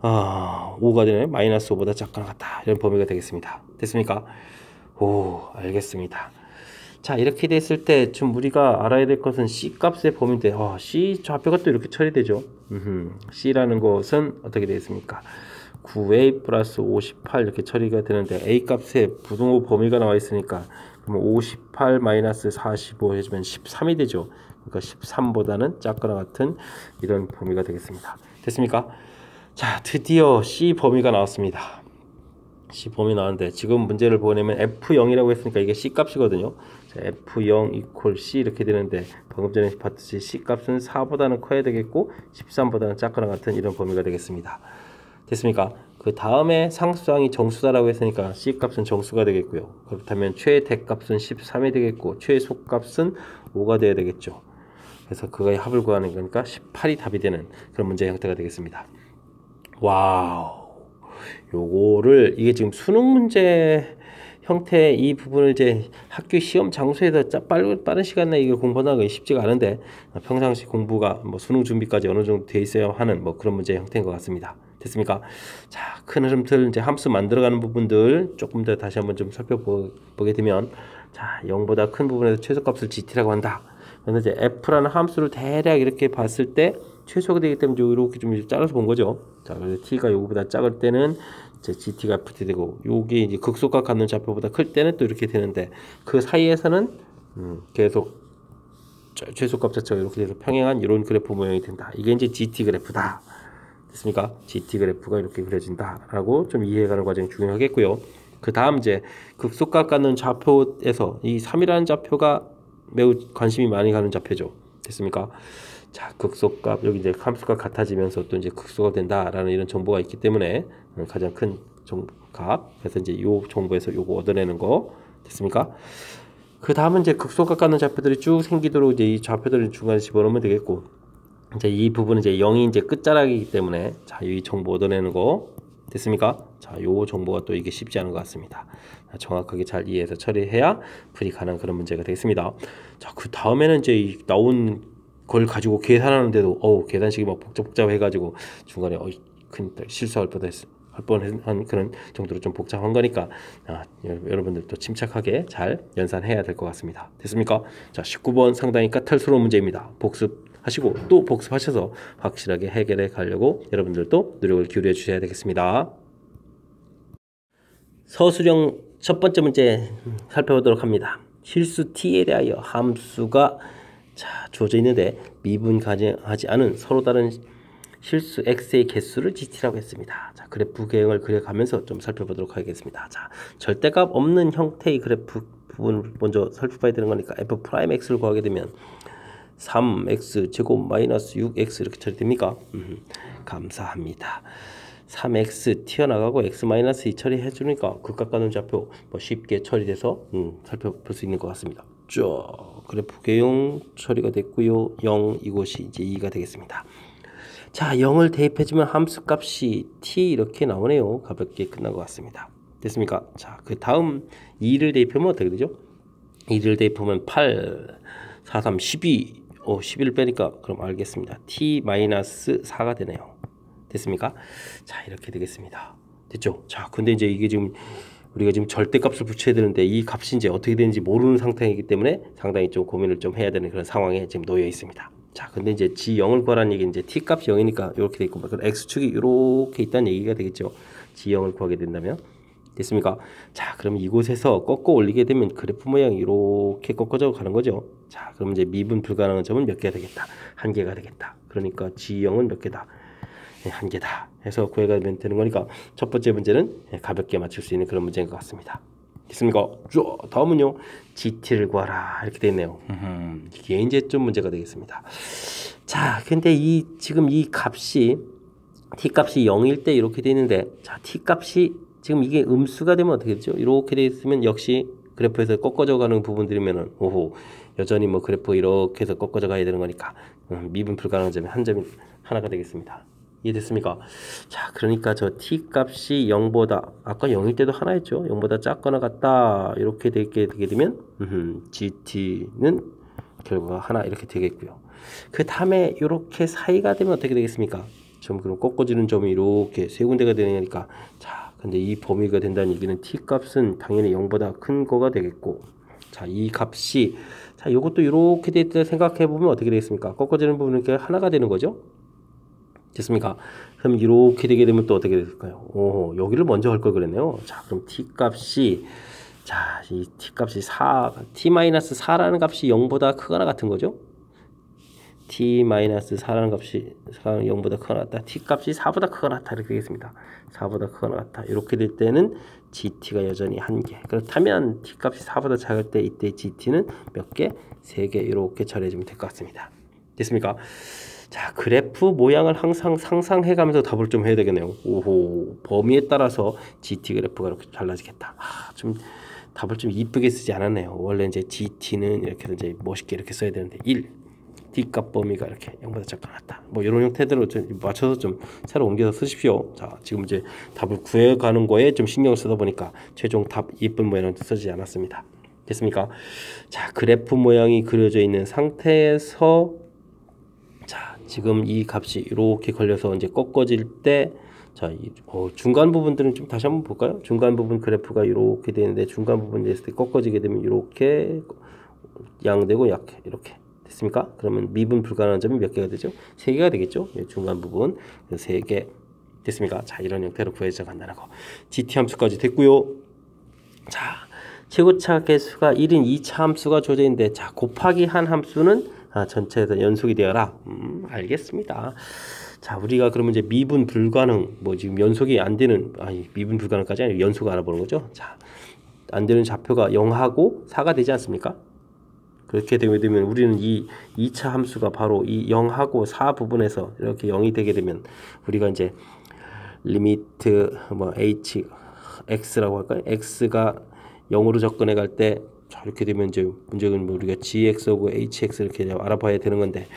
5가 되나요? 마이너스 5보다 작거나 같다 이런 범위가 되겠습니다. 됐습니까? 오 알겠습니다. 자 이렇게 됐을 때 좀 우리가 알아야 될 것은 C 값의 범위인데 C 좌표가 또 이렇게 처리되죠. C라는 것은 어떻게 되겠습니까? 9a 플러스 58 이렇게 처리가 되는데 a 값의 부등호 범위가 나와 있으니까 그러면 58 마이너스 45 해주면 13이 되죠. 그러니까 13보다는 작거나 같은 이런 범위가 되겠습니다. 됐습니까? 자 드디어 C 범위가 나왔습니다. C 범위 나왔는데 지금 문제를 보내면 F0이라고 했으니까 이게 C 값이거든요. 자, F0 이퀄 C 이렇게 되는데 방금 전에 봤듯이 C 값은 4보다는 커야 되겠고 13보다는 작거나 같은 이런 범위가 되겠습니다. 됐습니까? 그 다음에 상수항이 정수다라고 했으니까 C 값은 정수가 되겠고요. 그렇다면 최대 값은 13이 되겠고 최소 값은 5가 돼야 되겠죠. 그래서 그거의 합을 구하는 거니까 18이 답이 되는 그런 문제 형태가 되겠습니다. 와우. 요거를 이게 지금 수능 문제 형태 이 부분을 이제 학교 시험 장소에서 빠른 시간 내에 이걸 공부하는 쉽지가 않은데 평상시 공부가 뭐 수능 준비까지 어느 정도 돼 있어야 하는 뭐 그런 문제 형태인 것 같습니다. 됐습니까? 자, 큰 흐름들 이제 함수 만들어가는 부분들 조금 더 다시 한번 좀 살펴보게 되면 자, 0보다 큰 부분에서 최소값을 GT라고 한다. 그런데 이제 F라는 함수를 대략 이렇게 봤을 때 최소가 되기 때문에 이렇게 좀 잘라서 본 거죠. 자, 그래서 t가 요거보다 작을 때는 이제 GT가 FT 되고 요게 이제 극소값 갖는 좌표보다 클 때는 또 이렇게 되는데 그 사이에서는 계속 최소값 자체가 이렇게 돼서 평행한 이런 그래프 모양이 된다. 이게 이제 GT 그래프다. 됐습니까? GT 그래프가 이렇게 그려진다라고 좀 이해해가는 과정이 중요하겠고요. 그 다음 이제 극소값 갖는 좌표에서 이 3이라는 좌표가 매우 관심이 많이 가는 좌표죠. 됐습니까? 자, 극소값 여기 이제 함수가 같아지면서 또 이제 극소가 된다라는 이런 정보가 있기 때문에 가장 큰 값. 그래서 이제 요 정보에서 요거 얻어내는 거 됐습니까? 그 다음은 이제 극소값 갖는 좌표들이 쭉 생기도록 이제 이 좌표들을 중간에 집어넣으면 되겠고 이제 이 부분은 이제 0이 이제 끝자락이기 때문에 자, 이 정보 얻어내는 거 됐습니까? 자, 요 정보가 또 이게 쉽지 않은 것 같습니다. 정확하게 잘 이해해서 처리해야 풀이 가능한 그런 문제가 되겠습니다. 자, 그 다음에는 이제 이 나온 걸 가지고 계산하는데도 계산식이 막 복잡해가지고 중간에 큰 실수할 뻔한 그런 정도로 좀 복잡한 거니까 여러분들도 침착하게 잘 연산해야 될 것 같습니다. 됐습니까? 자, 19번 상당히 까탈스러운 문제입니다. 복습하시고 또 복습하셔서 확실하게 해결해 가려고 여러분들도 노력을 기울여 주셔야 되겠습니다. 서술형 첫 번째 문제 살펴보도록 합니다. 실수 t에 대하여 함수가 주어져 있는데 미분 가능하지 않은 서로 다른 실수 x의 개수를 gt라고 했습니다. 자, 그래프 개형을 그려가면서 좀 살펴보도록 하겠습니다. 자, 절대값 없는 형태의 그래프 부분을 먼저 살펴봐야 되는 거니까 f'x를 구하게 되면 3x 제곱 마이너스 6x 이렇게 처리됩니까? 감사합니다. 3x 튀어나가고 x 마이너스 2 처리해 주니까 극각가는 좌표 쉽게 처리돼서 살펴볼 수 있는 것 같습니다. 쭉 그래프 개형 처리가 됐고요. 0 이곳이 이제 2가 되겠습니다. 자, 0을 대입해주면 함수 값이 t 이렇게 나오네요. 가볍게 끝난 것 같습니다. 됐습니까? 자, 그 다음 2를 대입하면 어떻게 되죠? 2를 대입하면 8, 4, 3, 12, 11을 빼니까 그럼 알겠습니다. t-4가 되네요. 됐습니까? 자, 이렇게 되겠습니다. 됐죠? 자, 근데 이제 이게 지금 우리가 지금 절대값을 붙여야 되는데 이 값이 이제 어떻게 되는지 모르는 상태이기 때문에 상당히 좀 고민을 좀 해야 되는 그런 상황에 지금 놓여 있습니다. 자, 근데 이제 g0을 구하라는 얘기 이제 t 값이 0이니까 이렇게 돼 있고 x축이 이렇게 있다는 얘기가 되겠죠. g0을 구하게 된다면 됐습니까? 자, 그럼 이곳에서 꺾어 올리게 되면 그래프 모양이 이렇게 꺾어져 가는 거죠. 자, 그럼 이제 미분 불가능한 점은 몇 개가 되겠다? 한 개가 되겠다. 그러니까 g0은 몇 개다? 한 개다 해서 구해가면 되는 거니까 첫 번째 문제는 가볍게 맞출 수 있는 그런 문제인 것 같습니다. 됐습니까? 다음은요, gt를 구하라 이렇게 되어 있네요. 이게 이제 좀 문제가 되겠습니다. 자, 근데 지금 이 값이 t 값이 0일 때 이렇게 되어 있는데, 자, t 값이 지금 이게 음수가 되면 어떻게 되죠? 이렇게 되어 있으면 역시 그래프에서 꺾어져 가는 부분들이면은 여전히 뭐 그래프 이렇게 해서 꺾어져 가야 되는 거니까 미분 불가능한 점이 한 점이 하나가 되겠습니다. 이해됐습니까? 자, 그러니까 저 t 값이 0보다 아까 0일 때도 하나였죠. 0보다 작거나 같다 이렇게 되게 되면 gt는 결과가 하나 이렇게 되겠고요. 그 다음에 이렇게 사이가 되면 어떻게 되겠습니까? 좀 그럼 꺾어지는 점이 이렇게 세 군데가 되니까 자, 근데 이 범위가 된다는 얘기는 t 값은 당연히 0보다 큰 거가 되겠고, 자, 이 값이 자, 이것도 이렇게 됐다 생각해 보면 어떻게 되겠습니까? 꺾어지는 부분은 하나가 되는 거죠. 됐습니까? 그럼 이렇게 되게 되면 또 어떻게 될까요? 여기를 먼저 할 걸 그랬네요. 자, 그럼 t 값이 자, 이 t 값이 t-4라는 값이 0보다 크거나 같은 거죠? t-4라는 값이 0보다 크거나 같다. t 값이 4보다 크거나 같다. 이렇게 되겠습니다. 4보다 크거나 같다. 이렇게 될 때는 gt가 여전히 1개. 그렇다면 t 값이 4보다 작을 때 이때 gt는 몇 개? 3개 이렇게 처리해주면 될 것 같습니다. 됐습니까? 자, 그래프 모양을 항상 상상해가면서 답을 좀 해야 되겠네요. 범위에 따라서 GT 그래프가 이렇게 달라지겠다. 좀 답을 좀 이쁘게 쓰지 않았네요. 원래 이제 GT는 이렇게 이제 멋있게 이렇게 써야 되는데 1, D값 범위가 이렇게 0보다 작거나 같다. 뭐 이런 형태대로 좀 맞춰서 좀 새로 옮겨서 쓰십시오. 자, 지금 이제 답을 구해가는 거에 좀 신경을 쓰다 보니까 최종 답 이쁜 모양은 쓰지 않았습니다. 됐습니까? 자, 그래프 모양이 그려져 있는 상태에서 지금 이 값이 이렇게 걸려서 이제 꺾어질 때, 자, 중간 부분들은 좀 다시 한번 볼까요? 중간 부분 그래프가 이렇게 되는데 중간 부분이 됐을 때 꺾어지게 되면 이렇게 양되고 약해 이렇게 됐습니까? 그러면 미분 불가능한 점이 몇 개가 되죠? 3개가 되겠죠? 중간 부분 3개 됐습니까? 자, 이런 형태로 구해져 간다는 거. GT 함수까지 됐고요. 자, 최고차 개수가 1인 2차 함수가 주어져 있는데, 자, 곱하기 한 함수는 전체에서 연속이 되어라. 알겠습니다. 자, 우리가 그러면 이제 미분 불가능, 뭐 지금 연속이 안 되는, 미분 불가능까지 아니라 연속 알아보는 거죠. 자, 안 되는 좌표가 0하고 4가 되지 않습니까? 그렇게 되면 우리는 이 2차 함수가 바로 이 0하고 4 부분에서 이렇게 0이 되게 되면 우리가 이제 리미트 뭐 h x라고 할까요? x가 0으로 접근해 갈 때 자, 이렇게 되면 이제 문제는 뭐 우리가 gx하고 hx 이렇게 알아봐야 되는 건데,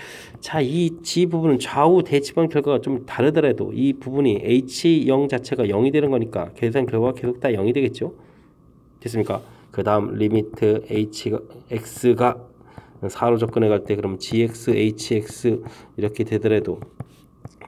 자, 이 g 부분은 좌우 대치방 결과가 좀 다르더라도 이 부분이 h0 자체가 0이 되는 거니까 계산 결과가 계속 다 0이 되겠죠. 됐습니까? 그 다음 리미트 x가 4로 접근해 갈 때 그럼 gx, hx 이렇게 되더라도,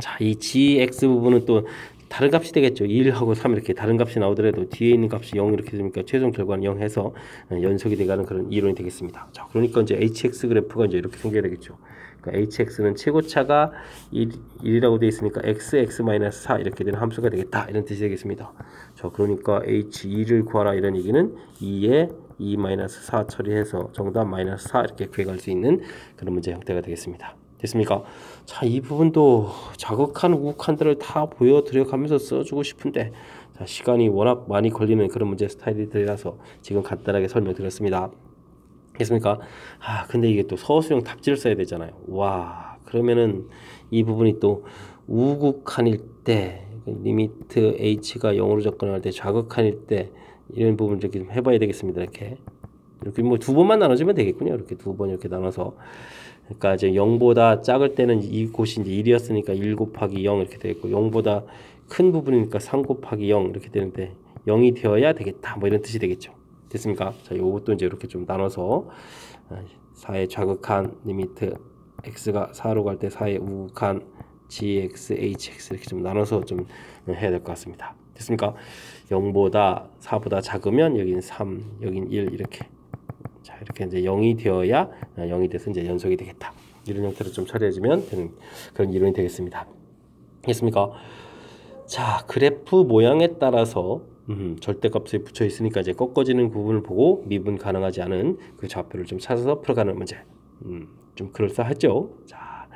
자, 이 gx 부분은 또 다른 값이 되겠죠. 1하고 3 이렇게 다른 값이 나오더라도 뒤에 있는 값이 0 이렇게 되니까 최종 결과는 0 해서 연속이 돼가는 그런 이론이 되겠습니다. 자, 그러니까 이제 hx 그래프가 이제 이렇게 생겨야 되겠죠. 그러니까 hx는 최고차가 1이라고 되어 있으니까 x-4 이렇게 되는 함수가 되겠다, 이런 뜻이 되겠습니다. 자, 그러니까 h2를 구하라 이런 얘기는 2에 2-4 처리해서 정답 -4 이렇게 구해갈 수 있는 그런 문제 형태가 되겠습니다. 됐습니까? 자, 이 부분도 자극한 우극한들을 다 보여드려 가면서 써주고 싶은데, 자, 시간이 워낙 많이 걸리는 그런 문제 스타일이라서 지금 간단하게 설명드렸습니다. 됐습니까? 아, 근데 이게 또 서술형 답지를 써야 되잖아요. 와, 그러면은 이 부분이 또 우극한일 때 리미트 h가 0으로 접근할 때 좌극한일 때 이런 부분을 이렇게 좀 해봐야 되겠습니다. 이렇게 뭐 두 번만 나눠주면 되겠군요. 이렇게 두 번 이렇게 나눠서. 그러니까 이제 0보다 작을 때는 이곳이 이제 1이었으니까 1 곱하기 0 이렇게 되겠고, 0보다 큰 부분이니까 3 곱하기 0 이렇게 되는데 0이 되어야 되겠다, 뭐 이런 뜻이 되겠죠. 됐습니까? 자, 요것도 이제 이렇게 좀 나눠서 4의 좌극한 리미트 x가 4로 갈 때 4의 우극한 gx, hx 이렇게 좀 나눠서 좀 해야 될 것 같습니다. 됐습니까? 0보다 4보다 작으면 여긴 3, 여긴 1 이렇게. 자, 이렇게 이제 0이 되어야 0이 돼서 이제 연속이 되겠다. 이런 형태로 좀 처리해주면 되는 그런 이론이 되겠습니다. 됐습니까? 자, 그래프 모양에 따라서 절대값에 붙여 있으니까 이제 꺾어지는 부분을 보고 미분 가능하지 않은 그 좌표를 좀 찾아서 풀어가는 문제. 좀 그럴싸하죠. 자,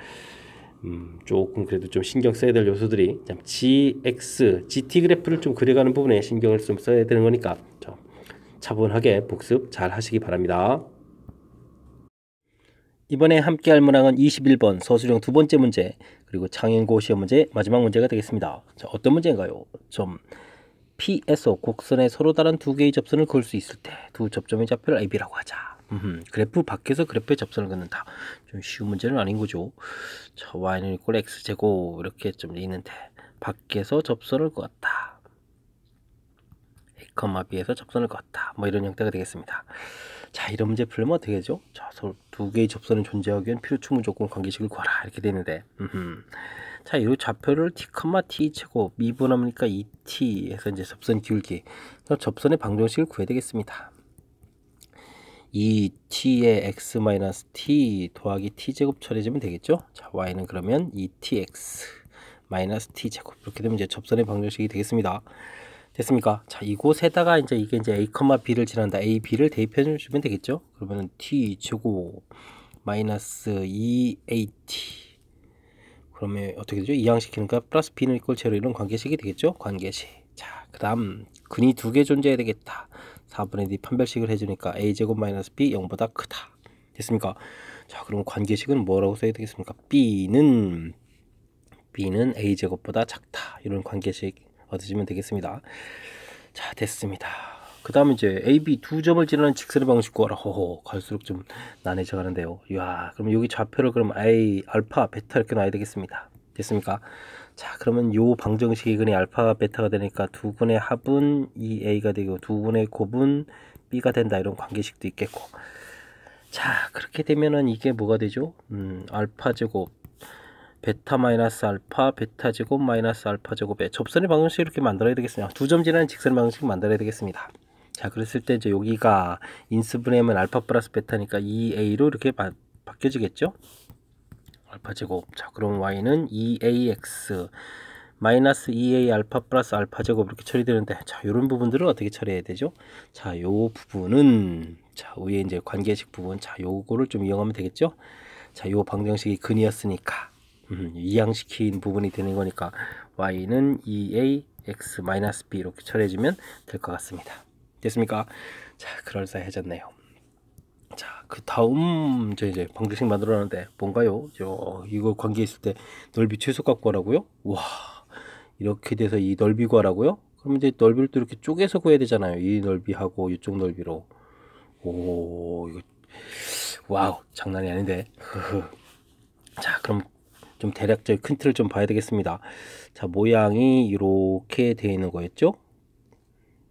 조금 그래도 좀 신경 써야 될 요소들이 gx, gt 그래프를 좀 그려가는 부분에 신경을 좀 써야 되는 거니까 차분하게 복습 잘 하시기 바랍니다. 이번에 함께 할 문항은 21번 서술형 두 번째 문제, 그리고 창행고 시험 문제 마지막 문제가 되겠습니다. 자, 어떤 문제인가요? 점 P에서 곡선에 서로 다른 두 개의 접선을 그을 수 있을 때 두 접점의 좌표를 AB라고 하자. 그래프 밖에서 그래프의 접선을 긋는다. 좀 쉬운 문제는 아닌 거죠. 자, y는 이꼴 x제곱 이렇게 좀 있는데 밖에서 접선을 그었다. A, B에서 접선을 그었다. 뭐 이런 형태가 되겠습니다. 자, 이런 문제 풀면 어떻게 되죠? 자, 서로 두 개의 접선이 존재하기 위한 필요 충분 조건 관계식을 구하라 이렇게 되는데, 자, 이 좌표를 t, t 제곱 미분하니까 2t에서 이제 접선 기울기, 접선의 방정식을 구해야 되겠습니다. 2t의 x-t 더하기 t제곱 처리해주면 되겠죠? 자, y는 그러면 2tx t제곱 이렇게 되면 이제 접선의 방정식이 되겠습니다. 됐습니까? 자, 이곳에다가 이제 이게 이제 a, b를 지난다. a, b를 대입해 주면 되겠죠? 그러면은 t 제곱 마이너스 2at. 그러면 어떻게 되죠? 이항시키니까 플러스 b는 이꼴 제로 이런 관계식이 되겠죠? 관계식. 자, 그다음 근이 두 개 존재해야 되겠다. 4분의 d 판별식을 해주니까 a 제곱 마이너스 b 0보다 크다. 됐습니까? 자, 그럼 관계식은 뭐라고 써야 되겠습니까? b는 a 제곱보다 작다. 이런 관계식 얻으시면 되겠습니다. 자, 됐습니다. 그 다음에 이제 AB 두 점을 지나는 직선의 방식 구하라. 호호, 갈수록 좀 난해져 가는데요. 이야, 그럼 여기 좌표를 그럼 A, 알파, 베타 이렇게 놔야 되겠습니다. 됐습니까? 자, 그러면 요 방정식이 근이 알파가 베타가 되니까 두 근의 합은 2A가 되고 두 근의 곱은 B가 된다. 이런 관계식도 있겠고. 자, 그렇게 되면은 이게 뭐가 되죠? 알파 제곱 베타 마이너스 알파 베타 제곱 마이너스 알파 제곱에 접선의 방정식 이렇게 만들어야 되겠습니다. 두 점 지나는 직선의 방정식 만들어야 되겠습니다. 자, 그랬을 때 이제 여기가 인수분해 하면 알파 플러스 베타니까 2a로 이렇게 바뀌어지겠죠? 알파 제곱. 자, 그럼 y는 2ax 마이너스 2a 알파 플러스 알파 제곱 이렇게 처리되는데, 자, 이런 부분들을 어떻게 처리해야 되죠? 자, 요 부분은 자, 위에 이제 관계식 부분, 자, 요거를 좀 이용하면 되겠죠? 자, 요 방정식이 근이었으니까 이항시킨 부분이 되는 거니까 y는 2ax-b 이렇게 처리해주면 될 것 같습니다. 됐습니까? 자, 그럴싸해졌네요. 자, 그 다음 이제 방정식 만들어놨는데 뭔가요? 이거 관계 있을 때 넓이 최소값 구하라고요? 와, 이렇게 돼서 이 넓이 구하라고요? 그럼 이제 넓이를 또 이렇게 쪼개서 구해야 되잖아요. 이 넓이하고 이쪽 넓이로. 오, 이거 와우, 장난이 아닌데. 자, 그럼 좀 대략적인 큰 틀을 좀 봐야 되겠습니다. 자, 모양이 이렇게 되어 있는 거였죠?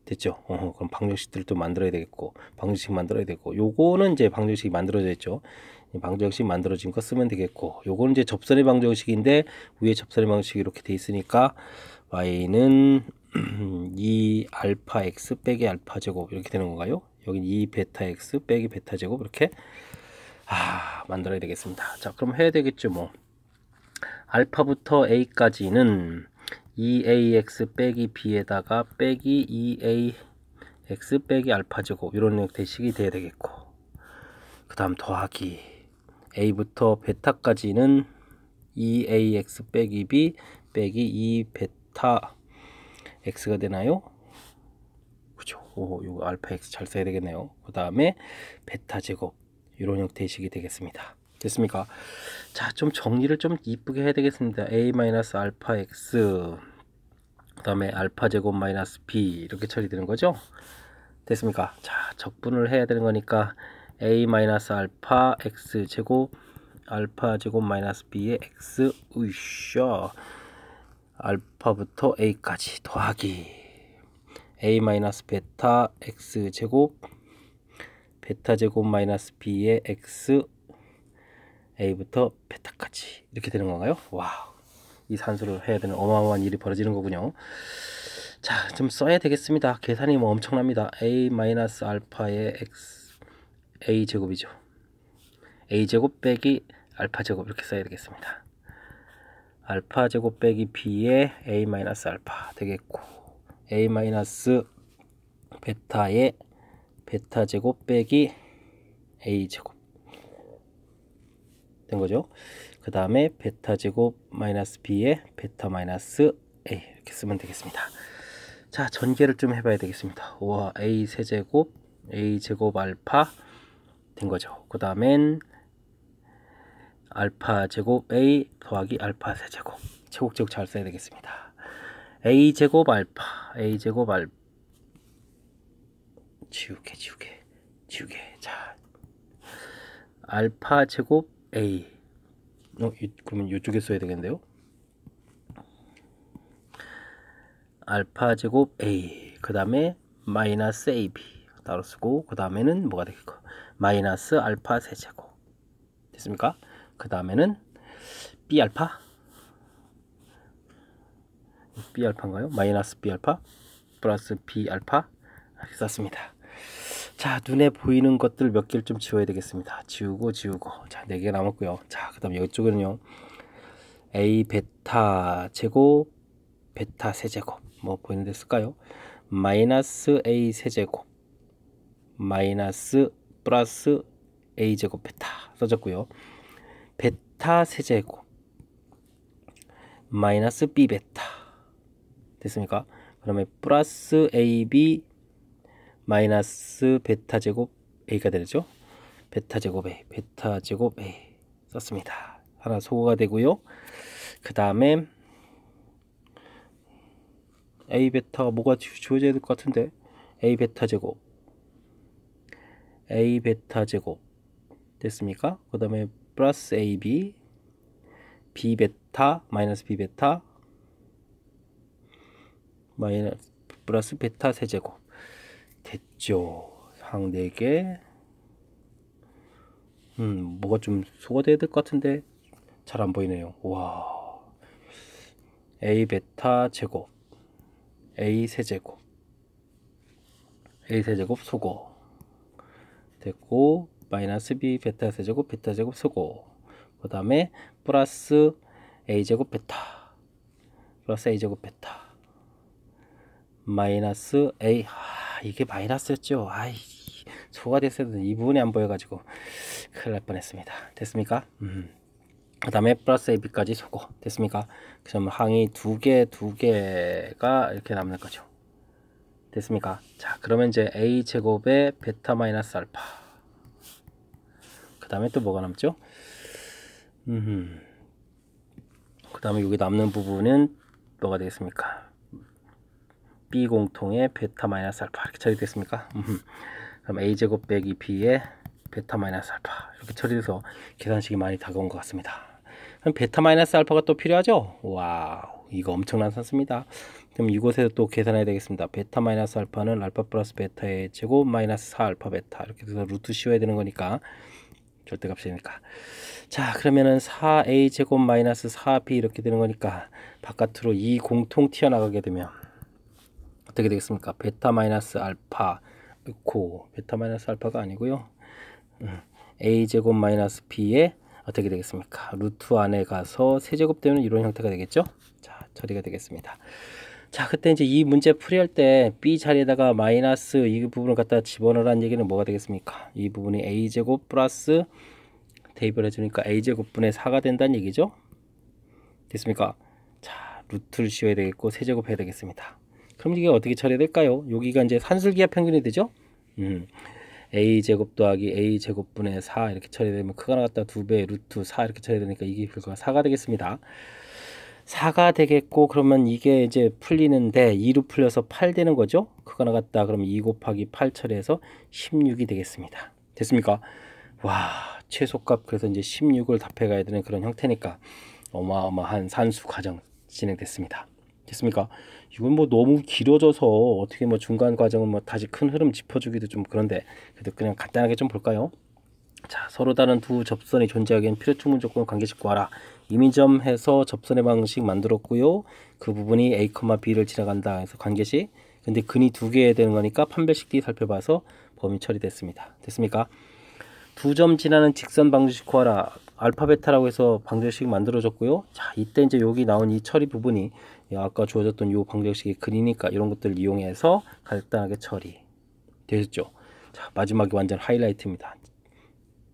됐죠? 그럼 방정식들을 또 만들어야 되겠고, 방정식 만들어야 되고, 요거는 이제 방정식이 만들어져 있죠. 이 방정식 만들어진 거 쓰면 되겠고, 요거는 이제 접선의 방정식인데 위에 접선의 방정식이 이렇게 돼 있으니까 y는 2 알파 x 빼기 알파 제곱 이렇게 되는 건가요? 여기 2 베타 x 빼기 베타 제곱 이렇게 만들어야 되겠습니다. 자, 그럼 해야 되겠죠. 뭐 알파부터 a까지는 2ax 빼기 b에다가 빼기 2ax 빼기 알파 제곱 이런 형태식이 돼야 되겠고, 그 다음 더하기 a부터 베타까지는 2ax 빼기 b 빼기 2베타 x가 되나요? 그죠? 이거 알파 x 잘 써야 되겠네요. 그 다음에 베타 제곱 이런 형태식이 되겠습니다. 됐습니까? 자, 좀 정리를 좀 이쁘게 해야 되겠습니다. a 마이너스 알파 x 그 다음에 알파 제곱 마이너스 b 이렇게 처리되는 거죠. 됐습니까? 자, 적분을 해야 되는 거니까 a 마이너스 알파 x 제곱 알파 제곱 마이너스 b의 x 으쌰 알파부터 a까지 더하기 a 마이너스 베타 x 제곱 베타 제곱 마이너스 b의 x a부터 베타까지 이렇게 되는 건가요? 와, 이 산수를 해야 되는 어마어마한 일이 벌어지는 거군요. 자, 좀 써야 되겠습니다. 계산이 뭐 엄청납니다. a 마이너스 알파의 x a 제곱이죠. a 제곱 빼기 알파 제곱 이렇게 써야 되겠습니다. 알파 제곱 빼기 b의 a 마이너스 알파 되겠고, a 마이너스 베타의 베타 제곱 빼기 a 제곱 된 거죠. 그 다음에 베타 제곱 마이너스 b의 베타 마이너스 a 이렇게 쓰면 되겠습니다. 자, 전개를 좀 해봐야 되겠습니다. 우와, a 세제곱 a 제곱 알파 된 거죠. 그 다음엔 알파 제곱 a 더하기 알파 세제곱 제곱제곱 잘 써야 되겠습니다. a 제곱 알파 a 제곱 알파 지우개 자, 알파 제곱 a 그러면 이쪽에 써야 되겠는데요. 알파 제곱 a 그 다음에 마이너스 ab 따로 쓰고, 그 다음에는 뭐가 되겠고 마이너스 알파 세제곱 됐습니까? 그 다음에는 b 알파 b알파인가요? 마이너스 b알파 플러스 b알파 이렇게 썼습니다. 자, 눈에 보이는 것들 몇 개를 좀 지워야 되겠습니다. 지우고 자, 4개 남았고요. 자, 그 다음 이쪽에는요 a 베타 제곱 베타 세제곱 뭐 보이는 데 쓸까요? 마이너스 a 세제곱 마이너스 플러스 a 제곱 베타 써졌고요. 베타 세제곱 마이너스 b 베타 됐습니까? 그러면 플러스 ab 마이너스 베타 제곱 a가 되죠. 베타 제곱 a 베타 제곱 a 썼습니다. 하나 소거가 되고요. 그 다음에 a 베타가 뭐가 주어져야 될 것 같은데, a 베타 제곱 됐습니까? 그 다음에 플러스 ab b 베타 마이너스 b 베타 마이너스 플러스 베타 세제곱 됐죠. 상 4개. 뭐가 좀 소거돼야 될 것 같은데 잘 안 보이네요. 와, a 베타 제곱 a 세제곱 소거 됐고, 마이너스 b 베타 세제곱 베타 제곱 소거, 그 다음에 플러스 a 제곱 베타 플러스 a 제곱 베타 마이너스 a 이게 마이너스였죠. 소가 됐어도 이 부분이 안 보여가지고 큰일 날 뻔했습니다. 됐습니까? 그 다음에 플러스 ab까지 소거 됐습니까? 그럼 항이 2개가 이렇게 남는 거죠. 됐습니까? 자, 그러면 이제 a 제곱에 베타 마이너스 알파 그 다음에 또 뭐가 남죠? 그 다음에 여기 남는 부분은 뭐가 되겠습니까? b 공통의 베타 마이너스 알파 이렇게 처리됐습니까? 그럼 a제곱 빼기 b의 베타 마이너스 알파 이렇게 처리해서 계산식이 많이 다가온 것 같습니다. 그럼 베타 마이너스 알파가 또 필요하죠? 와우, 이거 엄청난 산수입니다. 그럼 이곳에서 또 계산해야 되겠습니다. 베타 마이너스 알파는 알파 플러스 베타의 제곱 마이너스 4 알파 베타 이렇게 돼서 루트 씌워야 되는 거니까 절대값이니까. 자, 그러면은 4a 제곱 마이너스 4b 이렇게 되는 거니까 바깥으로 2 공통 튀어나가게 되면 어떻게 되겠습니까? 베타 마이너스 알파 고 베타 마이너스 알파가 아니고요. a 제곱 마이너스 b에 어떻게 되겠습니까? 루트 안에 가서 세제곱되는 이런 형태가 되겠죠? 자, 처리가 되겠습니다. 자, 그때 이제 이 문제 풀이할 때 b 자리에다가 마이너스 이 부분을 갖다 집어넣으라는 얘기는 뭐가 되겠습니까? 이 부분이 a 제곱 플러스 대입을 해주니까 a 제곱분의 4가 된다는 얘기죠? 됐습니까? 자, 루트를 씌워야 되겠고 세제곱 해야 되겠습니다. 그럼 이게 어떻게 처리해야 될까요? 여기가 이제 산술기하 평균이 되죠? a 제곱 더하기 a 제곱분의 4 이렇게 처리되면 크가 나갔다 2배 루트 4 이렇게 처리되니까 이게 결과가 4가 되겠습니다. 4가 되겠고 그러면 이게 이제 풀리는데 2로 풀려서 8 되는 거죠? 크가 나갔다 그러면 2 곱하기 8 처리해서 16이 되겠습니다. 됐습니까? 와, 최소값 그래서 이제 16을 답해 가야 되는 그런 형태니까 어마어마한 산수 과정 진행됐습니다. 됐습니까? 이건 뭐 너무 길어져서 어떻게 뭐 중간 과정은 뭐 다시 큰 흐름 짚어주기도 좀 그런데 그래도 그냥 간단하게 좀 볼까요? 자, 서로 다른 두 접선이 존재하기엔 필요충분 조건을 관계식 구하라. 이민점 해서 접선의 방식 만들었고요. 그 부분이 a, b를 지나간다 해서 관계식. 근데 근이 두 개 되는 거니까 판별식 D 살펴봐서 범위 처리됐습니다. 됐습니까? 두 점 지나는 직선 방정식 구하라. 알파 베타라고 해서 방정식 만들어졌고요. 자, 이때 이제 여기 나온 이 처리 부분이 아까 주어졌던 이 방정식의 근이니까 이런 것들을 이용해서 간단하게 처리 되셨죠. 자, 마지막에 완전 하이라이트입니다.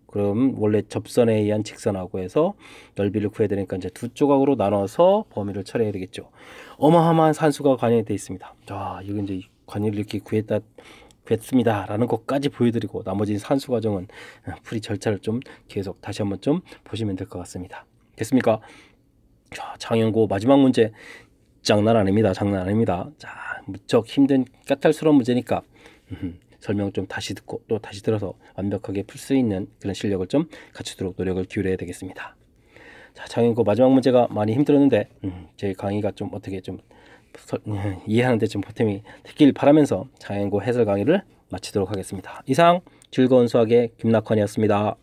그럼 원래 접선에 의한 직선하고 해서 넓이를 구해야 되니까 이제 두 조각으로 나눠서 범위를 처리해야 되겠죠. 어마어마한 산수가 관여되어 있습니다. 자, 이거 이제 관여를 이렇게 구했습니다 라는 것까지 보여드리고 나머지 산수 과정은 풀이 절차를 좀 계속 다시 한번 좀 보시면 될 것 같습니다. 됐습니까? 자, 장연고 마지막 문제 장난 아닙니다. 장난 아닙니다. 자, 무척 힘든 까탈스러운 문제니까 설명 좀 다시 듣고 또 다시 들어서 완벽하게 풀 수 있는 그런 실력을 좀 갖추도록 노력을 기울여야 되겠습니다. 자, 장연고 마지막 문제가 많이 힘들었는데 제 강의가 좀 어떻게 좀 이해하는데 좀 보탬이 됐길 바라면서 장연고 해설 강의를 마치도록 하겠습니다. 이상 즐거운 수학의 김낙환이었습니다.